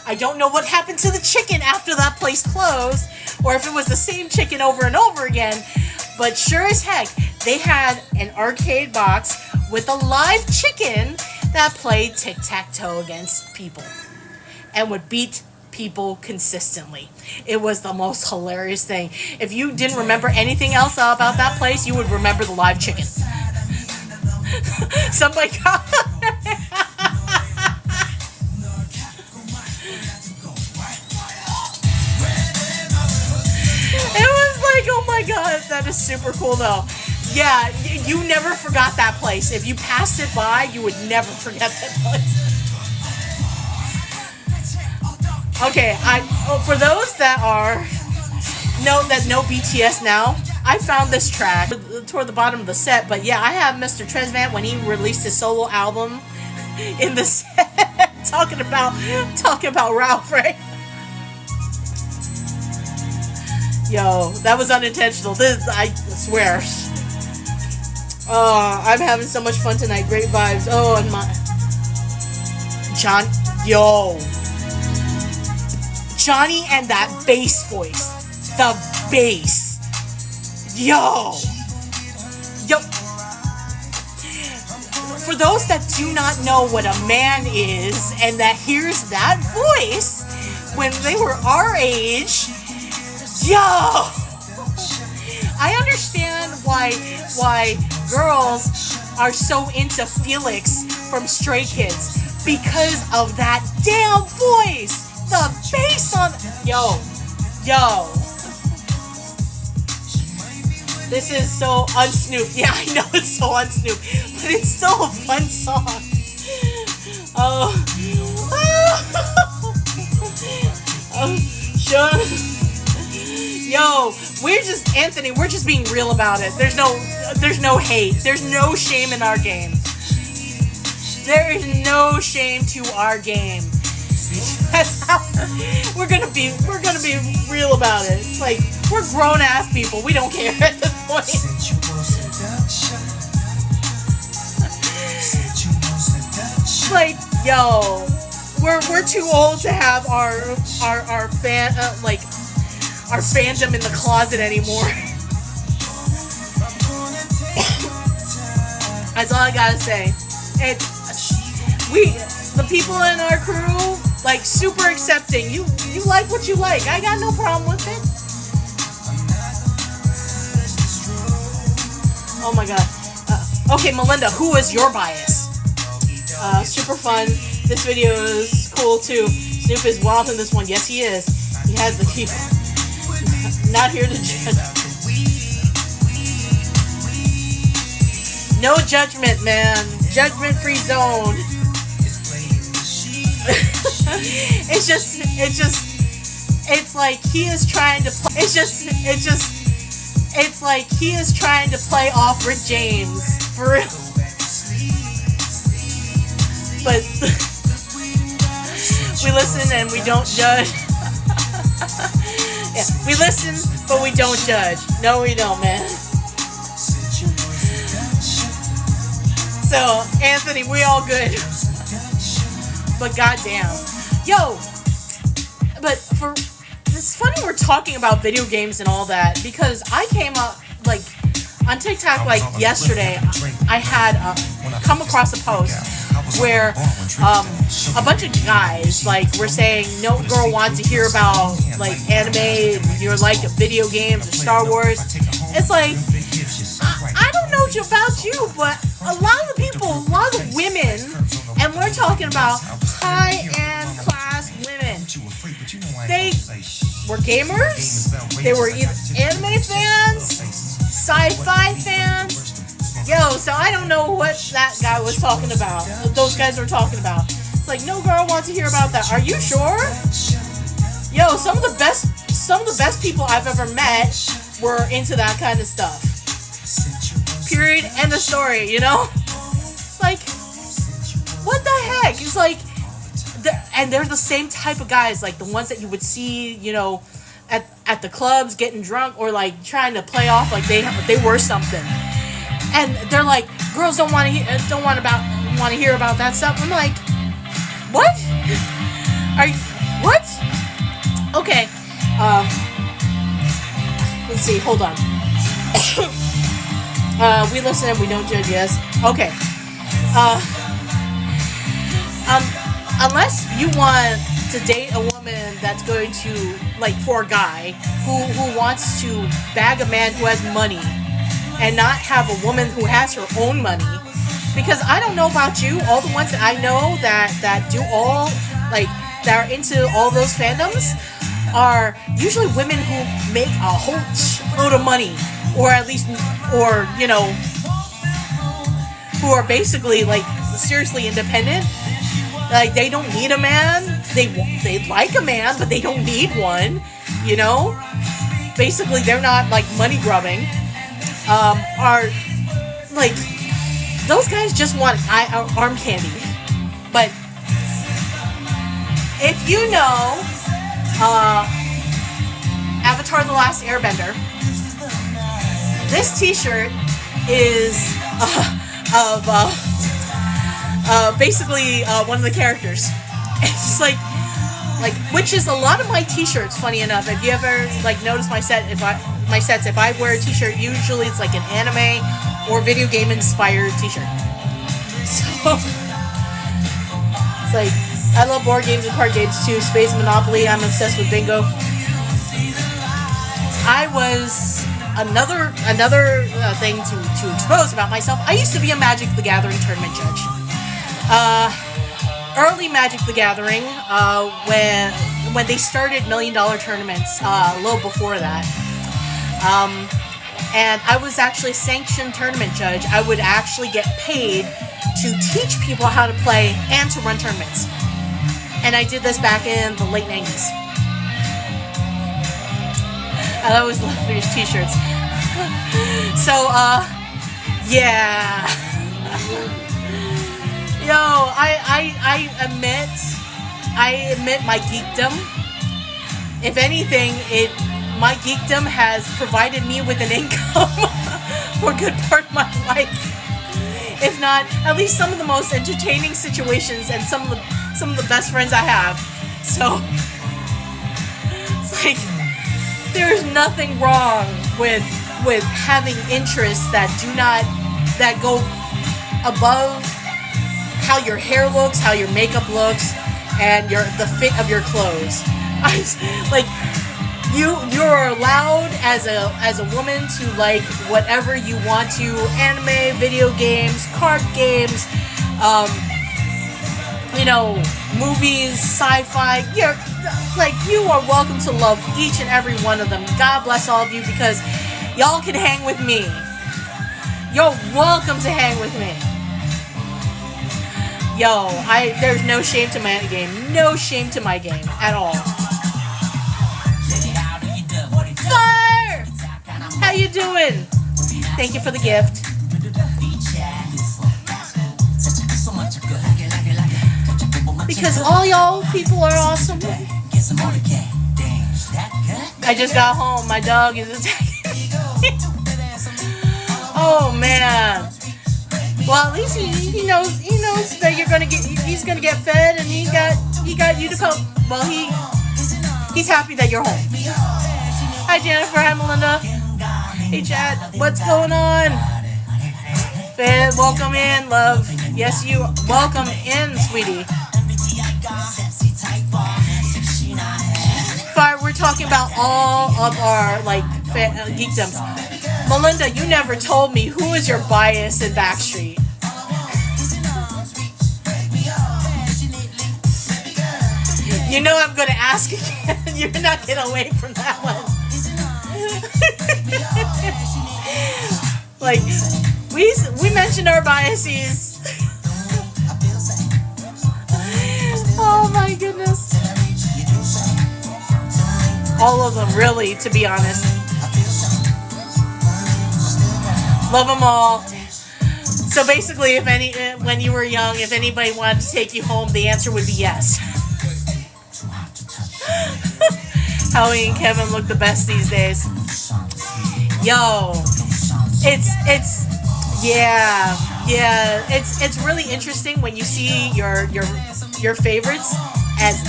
I don't know what happened to the chicken after that place closed, or if it was the same chicken over and over again, but sure as heck, they had an arcade box with a live chicken that played tic-tac-toe against people and would beat people consistently. It was the most hilarious thing. If you didn't remember anything else about that place, you would remember the live chicken. Somebody got It was like, oh my god, that is super cool though. Yeah, you never forgot that place. If you passed it by, you would never forget that place. Okay, for those that know BTS now, I found this track toward the bottom of the set, but yeah, I have Mr. Tresvant when he released his solo album in the set, talking about Ralph, right? Yo, that was unintentional. I swear. Oh, I'm having so much fun tonight. Great vibes. Oh, and Johnny and that bass voice. The bass. Yo. For those that do not know what a man is and that hears that voice when they were our age, yo. I understand why girls are so into Felix from Stray Kids, because of that damn voice. The bass on yo. This is so unsnoop. Yeah, I know it's so unsnoop, but it's still a fun song. Sure. Yo, we're just being real about it. There's no hate. There's no shame in our game. There is no shame to our game. That's how we're gonna be real about it. It's like, we're grown ass people. We don't care at this point. Like, yo, we're too old to have our fandom in the closet anymore. That's all I gotta say. The people in our crew, like, super accepting. You like what you like. I got no problem with it. Oh my god. Okay, Melinda, who is your bias? Super fun. This video is cool too. Snoop is wild in this one. Yes, he is. He has the key. Not here to judge. No judgment, man. Judgment-free zone. It's like he is trying to play. It's like he is trying to play off Rick James for real. But we listen and we don't judge. Yeah, we listen, but we don't judge. No, we don't, man. So, Anthony, we all good. But goddamn. Yo, but it's funny we're talking about video games and all that, because I came up, like, on TikTok, like, yesterday, I had come across a post where a bunch of guys, like, were saying no girl wants to hear about, like, anime, or, like, video games or Star Wars. It's like, I don't know about you, but a lot of women, and we're talking about high-end class women, they were gamers, they were either anime fans, sci-fi fans. Yo, so I don't know what that guy was talking about. Those guys were talking about. It's like, no girl wants to hear about that. Are you sure? Yo, some of the best people I've ever met were into that kind of stuff. Period. End of story. You know? It's like, what the heck? It's like, they're the same type of guys, like the ones that you would see, you know, at the clubs getting drunk, or like trying to play off like they were something. And they're like, girls don't want to hear about that stuff. I'm like, what? What? Okay. Let's see. Hold on. We listen and we don't judge. Yes. Okay. Unless you want to date a woman that's going to, like, for a guy who wants to bag a man who has money, and not have a woman who has her own money, because I don't know about you, all the ones that I know that do all, like, that are into all those fandoms are usually women who make a whole load of money, or at least, or, you know, who are basically, like, seriously independent. Like, they don't need a man. They like a man, but they don't need one, you know? Basically, they're not, like, money grubbing. Are, like, those guys just want arm candy. But if you know Avatar: The Last Airbender, this t-shirt is of basically one of the characters. It's like, which is a lot of my t-shirts, funny enough. If you ever, like, notice my sets, if I wear a t-shirt, usually it's like an anime or video game inspired t-shirt. So it's like, I love board games and card games too. Space Monopoly, I'm obsessed with bingo. I was another thing to expose about myself. I used to be a Magic the Gathering tournament judge. Early Magic the Gathering, when they started $1 million tournaments, a little before that. And I was actually a sanctioned tournament judge. I would actually get paid to teach people how to play and to run tournaments. And I did this back in the late 90s. I always love these t-shirts. So, yeah. Yo, I admit my geekdom. If anything, my geekdom has provided me with an income for a good part of my life. If not, at least some of the most entertaining situations and some of the best friends I have. So it's like, there's nothing wrong with having interests that go above how your hair looks, how your makeup looks, and the fit of your clothes. Like, you're allowed as a woman to like whatever you want to, anime, video games, card games, you know, movies, sci-fi. You are welcome to love each and every one of them. God bless all of you, because y'all can hang with me. You're welcome to hang with me. Yo, there's no shame to my game. No shame to my game at all. Fire! How you doing? Thank you for the gift. Because all y'all people are awesome. I just got home. My dog is attacking me. Oh man. Well, at least he knows that you're gonna get he's gonna get fed, and he got you to come. Well, he's happy that you're home. Hi Jennifer. Hi Melinda. Hey Chad. What's going on? Fed, welcome in, love. Yes, you welcome in, sweetie. We're talking about all of our geekdoms. Melinda, you never told me who is your bias in Backstreet. You know I'm gonna ask again. You're not getting away from that one. Like we mentioned our biases. Oh my goodness. All of them, really, to be honest. Love them all. So basically, when you were young, if anybody wanted to take you home, the answer would be yes. Howie and Kevin look the best these days. Yo, it's really interesting when you see your favorites as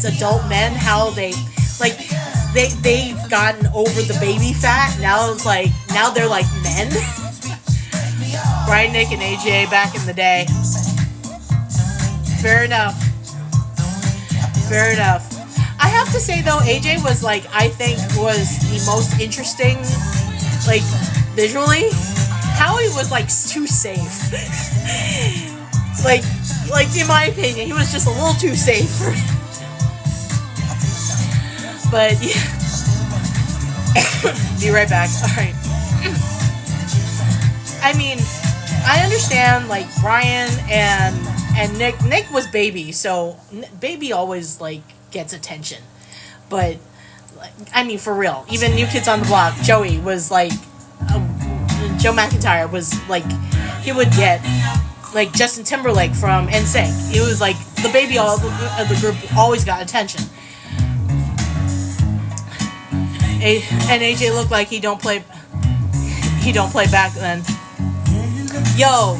adult men, how they've gotten over the baby fat. Now they're like men. Brian, Nick, and AJ back in the day. Fair enough. I have to say though, AJ was I think was the most interesting, visually. Howie was too safe. In my opinion, he was just a little too safe for it. But yeah. Be right back. Alright. I mean, I understand Brian and Nick was baby, so baby always gets attention. But I mean, for real, even New Kids on the Block, Joey was Joe McIntyre was he would get Justin Timberlake from NSYNC. He was the baby of the group, always got attention. And AJ looked like he don't play back then. Yo,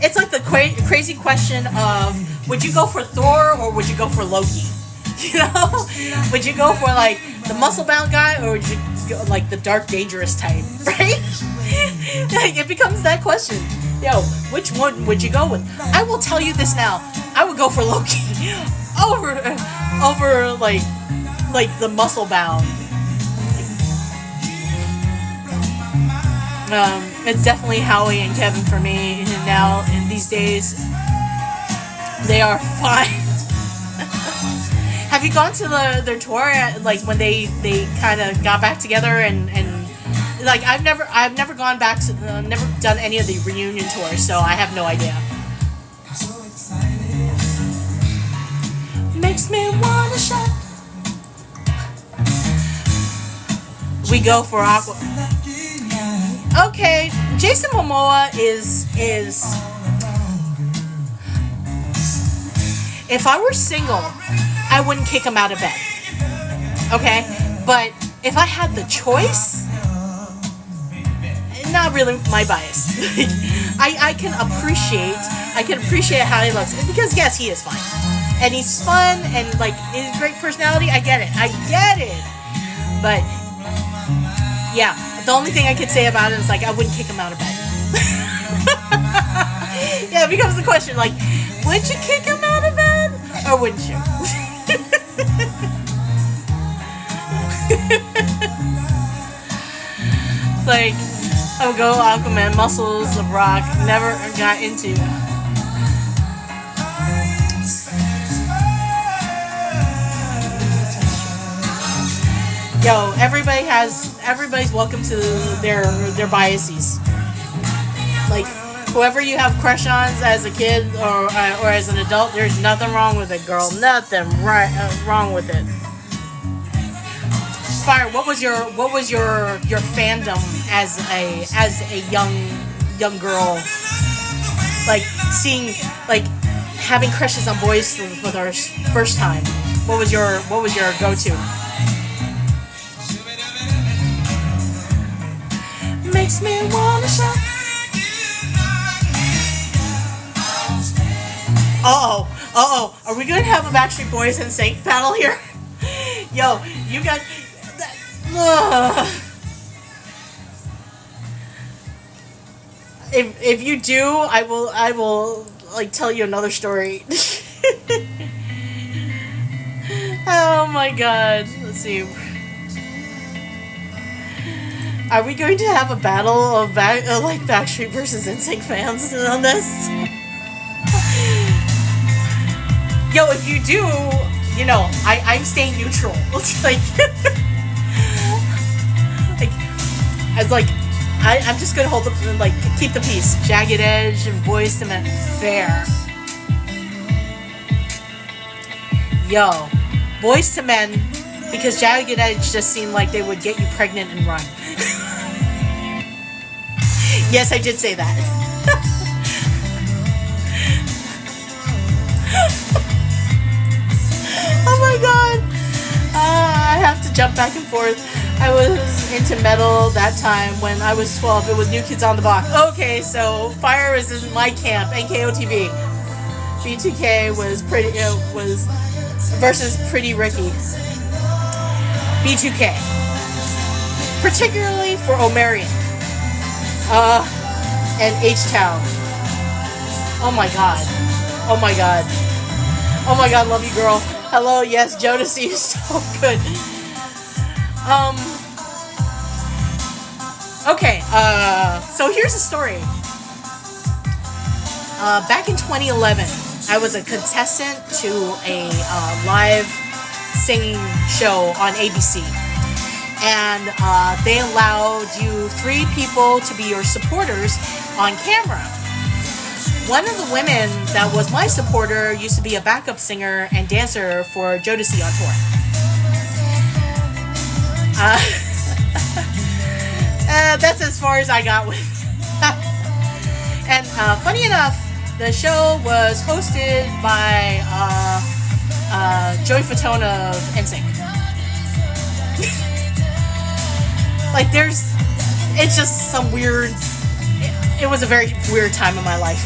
it's the crazy question of, would you go for Thor or would you go for Loki? You know, would you go for the muscle bound guy, or would you go the dark dangerous type, right? It becomes that question. Yo, which one would you go with? I will tell you this now. I would go for Loki over the muscle bound. It's definitely Howie and Kevin for me now. In these days, they are fine. Have you gone to their tour when they kind of got back together and I've never gone back to never done any of the reunion tours, so I have no idea. Makes me wanna shout. We go for Aqua. Okay, Jason Momoa is. If I were single, I wouldn't kick him out of bed. Okay, but if I had the choice, not really my bias. I can appreciate how he looks, because yes, he is fine, and he's fun, and his great personality. I get it. But yeah, the only thing I could say about it is I wouldn't kick him out of bed. Yeah, it becomes the question would you kick him out of bed or wouldn't you? I would go Aquaman, Muscles of Rock, never got into. Yo, everybody's welcome to their biases. Whoever you have crush on as a kid or as an adult, there's nothing wrong with it, girl. Nothing wrong with it. Fire. What was your fandom as a young girl? Seeing having crushes on boys for the first time. What was your go-to? Makes me wanna shout. Are we gonna have a Backstreet Boys and Sync battle here? Yo, you got. If you do, I will like tell you another story. Oh my god. Let's see. Are we going to have a battle of Backstreet versus NSYNC fans on this? Yo, if you do, you know, I'm staying neutral. like, I'm just gonna hold the, keep the peace. Jagged Edge and Boyz II Men, fair. Yo, Boyz II Men, because Jagged Edge just seemed like they would get you pregnant and run. Yes, I did say that. Oh my god. I have to jump back and forth. I was into metal that time when I was 12. It was New Kids on the Block. Okay, so Fire is in my camp. NKOTB. B2K was versus Pretty Ricky. B2K. Particularly for Omarion. And H-Town. Oh my god. Oh my god. Oh my god, love you, girl. Hello, yes, Jodeci is so good. Okay, so here's a story. Back in 2011, I was a contestant to a live singing show on ABC. And they allowed you 3 people to be your supporters on camera. One of the women that was my supporter used to be a backup singer and dancer for Jodeci on tour. That's as far as I got with. And funny enough, the show was hosted by Joey Fatone of NSYNC. Like, it's just some weird. It was a very weird time in my life.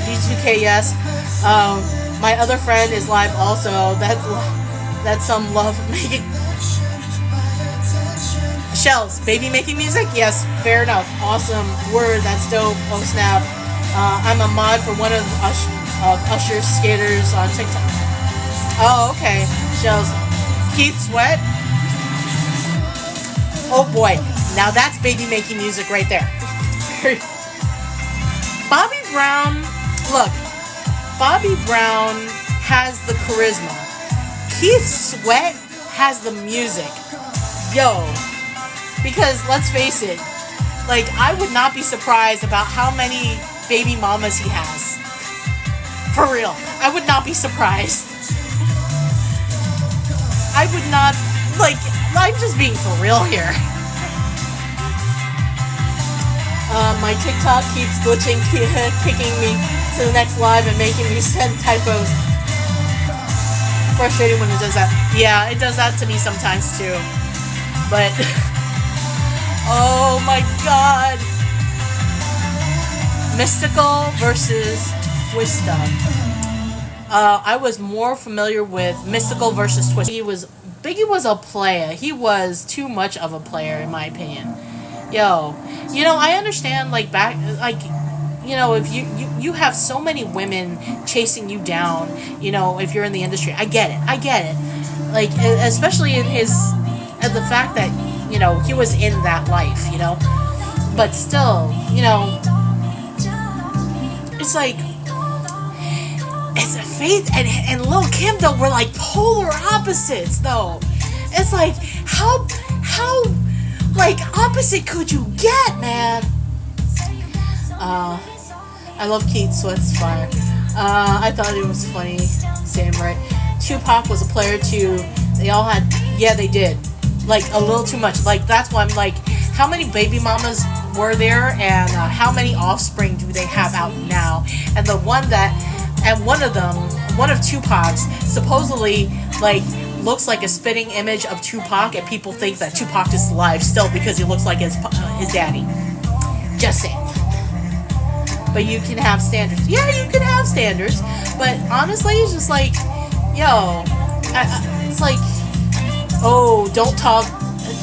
D2K, yes. My other friend is live also. That's some love making. Shells, baby making music? Yes, fair enough. Awesome. Word, that's dope. Oh snap. I'm a mod for one of Usher's skaters on TikTok. Oh, okay. Shells. Keith Sweat? Oh boy. Now that's baby making music right there. Bobby Brown, look, Bobby Brown has the charisma. Keith Sweat has the music. Yo, because let's face it, like, I would not be surprised about how many baby mamas he has. For real, I would not be surprised. I would not, like, I'm just being for real here. My TikTok keeps glitching, kicking me to the next live and making me send typos. Frustrating when it does that. Yeah, it does that to me sometimes too. But, oh my god. Mystical versus Twista. I was more familiar with Mystical versus Twista. Biggie was a player. He was too much of a player, in my opinion. Yo, you know, I understand, like, you know, if you have so many women chasing you down, you know, if you're in the industry. I get it. Like, especially in the fact that, you know, he was in that life, you know. But still, you know, it's like, it's a Faith and Lil Kim, though, were like polar opposites, though. It's like, how like opposite could you get, man? I love Keith Sweat's Fire. I thought it was funny. Same, right? Tupac was a player too. They all had, yeah, they did. Like, a little too much. Like, that's why I'm like, how many baby mamas were there, and how many offspring do they have out now? And one of them one of Tupac's supposedly like looks like a spitting image of Tupac, and people think that Tupac is alive still because he looks like his daddy. Just saying. But you can have standards. Yeah, you can have standards. But honestly, it's just like, yo, it's like, oh, don't talk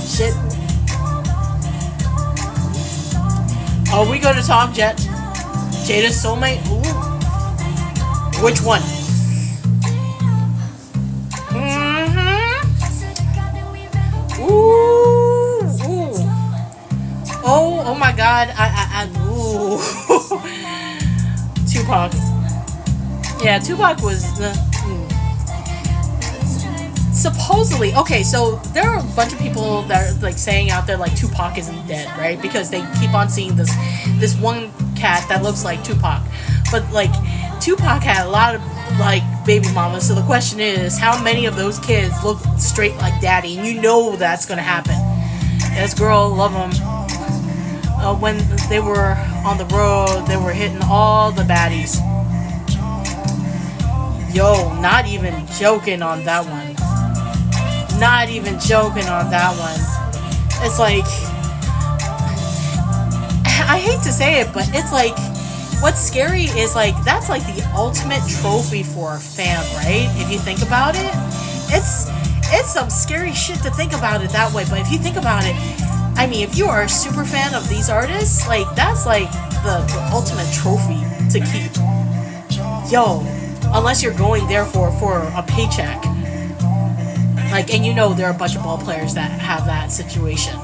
shit. Are we going to talk Jada's soulmate? Ooh. Which one? Ooh. Oh my God. Ooh. Tupac. Yeah, Tupac was supposedly, okay, so there are a bunch of people that are like saying out there like Tupac isn't dead, right? Because they keep on seeing this one cat that looks like Tupac. But like Tupac had a lot of like baby mamas, so the question is, how many of those kids look straight like daddy? And you know that's gonna happen. This girl, love him. When they were on the road, they were hitting all the baddies. Yo, not even joking on that one. Not even joking on that one. It's like, I hate to say it, but it's like, what's scary is like, that's like the ultimate trophy for a fan, right? If you think about it, it's some scary shit to think about it that way. But if you think about it, I mean, if you are a super fan of these artists, like, that's like the ultimate trophy to keep. Yo, unless you're going there for a paycheck. Like, and you know there are a bunch of ball players that have that situation.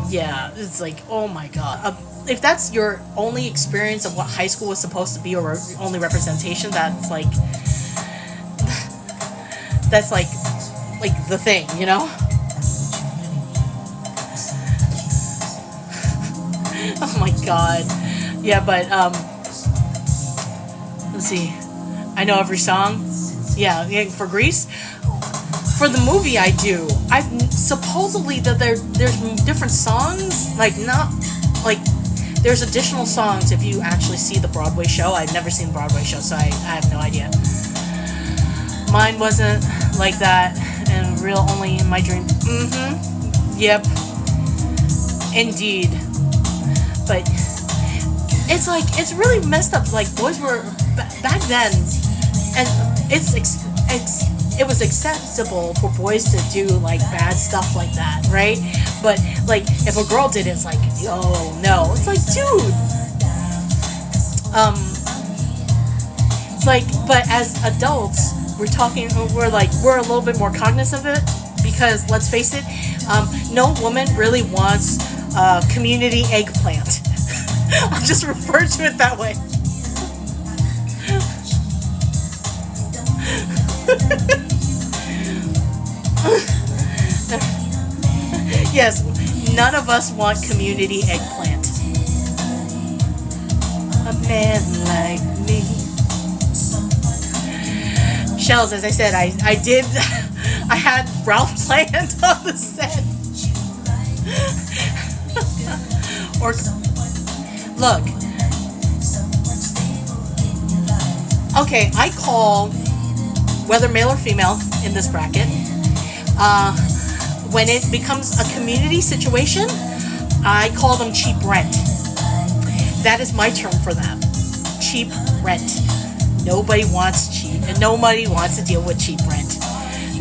Yeah, it's like, oh my God. If that's your only experience of what high school was supposed to be, or only representation, that's like the thing, you know? Oh my God. Yeah, but let's see. I know every song. Yeah, for Grease. For the movie, I do. I've supposedly that there's different songs, like not like there's additional songs if you actually see the Broadway show. I've never seen the Broadway show, so I have no idea. Mine wasn't like that, and real only in my dream. Yep. Indeed. But it's like, it's really messed up. Like, boys were back then, and it was acceptable for boys to do like bad stuff like that, right? But like if a girl did it, it's like, oh no. It's like, dude. It's like, but as adults, we're a little bit more cognizant of it, because let's face it, no woman really wants community eggplant. I'll just refer to it that way. Yes, none of us want community eggplant. A man like me. Shells, as I said, I had Ralph planned on the set. Or look. Okay, I call, whether male or female in this bracket, when it becomes a community situation, I call them cheap rent. That is my term for them. Cheap rent. Nobody wants cheap, and nobody wants to deal with cheap rent.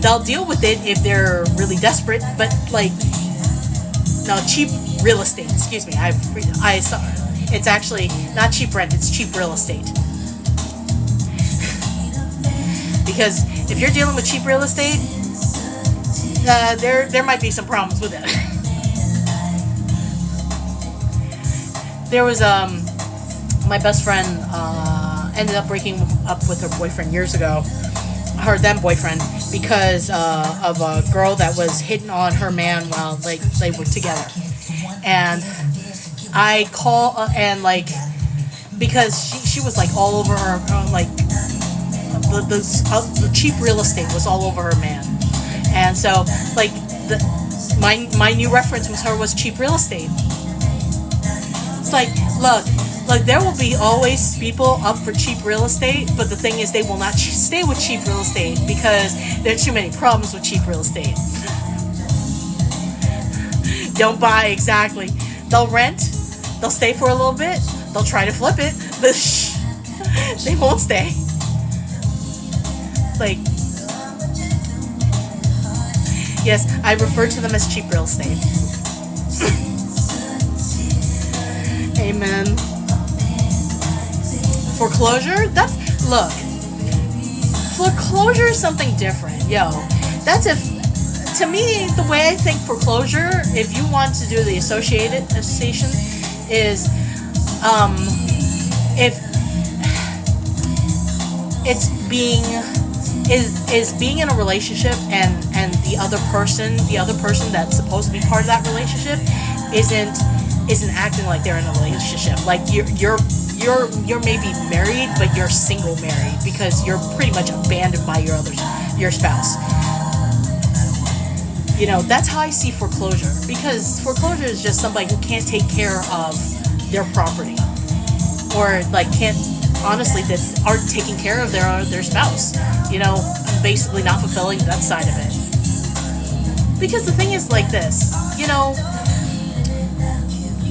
They'll deal with it if they're really desperate, but like, no, cheap real estate. Excuse me. I saw. It's actually not cheap rent. It's cheap real estate. Because if you're dealing with cheap real estate, there might be some problems with it. There was my best friend ended up breaking up with her boyfriend years ago, her then boyfriend, because of a girl that was hitting on her man while like they were together. And I call and like, because she was like all over her, like the cheap real estate was all over her man. And so like my new reference with her was cheap real estate. It's like, look, Like, there will be always people up for cheap real estate, but the thing is, they will not stay with cheap real estate because there are too many problems with cheap real estate. Don't buy, exactly. They'll rent, they'll stay for a little bit, they'll try to flip it, but they won't stay. Like, yes, I refer to them as cheap real estate. Amen. Foreclosure? Look. Foreclosure is something different. Yo, to me, the way I think foreclosure, if you want to do the association, is, if it's being in a relationship and the other person that's supposed to be part of that relationship isn't acting like they're in a relationship. Like, you're maybe married, but you're single married because you're pretty much abandoned by your spouse. You know, that's how I see foreclosure, because foreclosure is just somebody who can't take care of their property, or like that aren't taking care of their spouse. You know, basically not fulfilling that side of it. Because the thing is like this, you know,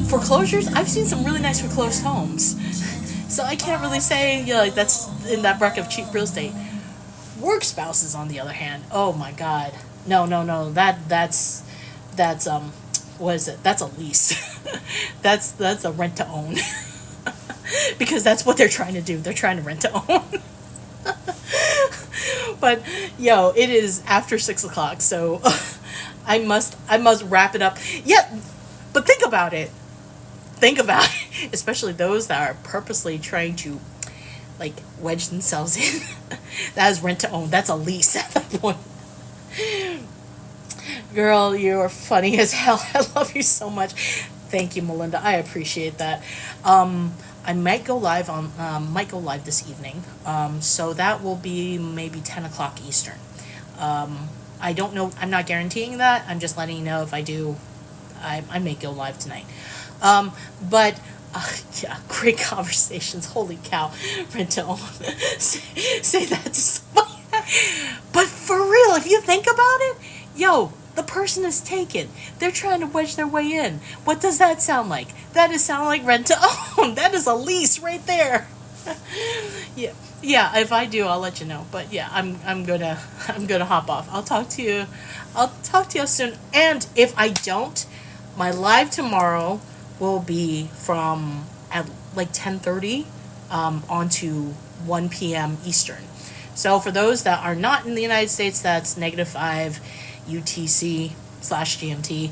foreclosures, I've seen some really nice foreclosed homes. So I can't really say, you know, like, that's in that bracket of cheap real estate. Work spouses, on the other hand, oh my god. No. That's what is it? That's a lease. that's a rent to own. Because that's what they're trying to do. They're trying to rent to own. But yo, it is after 6:00, so I must wrap it up. Yeah, but think about it. Especially those that are purposely trying to, like, wedge themselves in. That is rent to own. That's a lease at that point. Girl, you're funny as hell. I love you so much. Thank you, Melinda. I appreciate that. I might go live this evening. So that will be maybe 10 o'clock Eastern. I don't know. I'm not guaranteeing that. I'm just letting you know if I do. I may go live tonight. But yeah, great conversations. Holy cow. Rent to own. say that to somebody. But for real, if you think about it, yo, the person is taken. They're trying to wedge their way in. What does that sound like? That is sound like rent to own. That is a lease right there. Yeah. If I do, I'll let you know. But yeah, I'm gonna hop off. I'll talk to you soon. And if I don't, my live tomorrow will be from at like 10:30 on to 1 p.m. Eastern. So for those that are not in the United States, that's -5 UTC/GMT.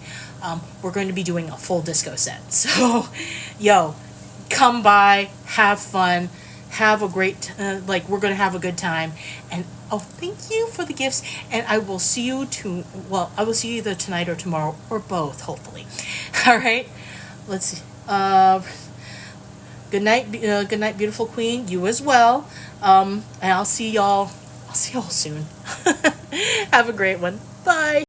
We're going to be doing a full disco set. So, yo, come by, have fun, have a great, we're going to have a good time. And, thank you for the gifts. And I will see you I will see you either tonight or tomorrow, or both, hopefully. All right? Let's see. Good night, beautiful queen. You as well. And I'll see y'all soon. Have a great one. Bye.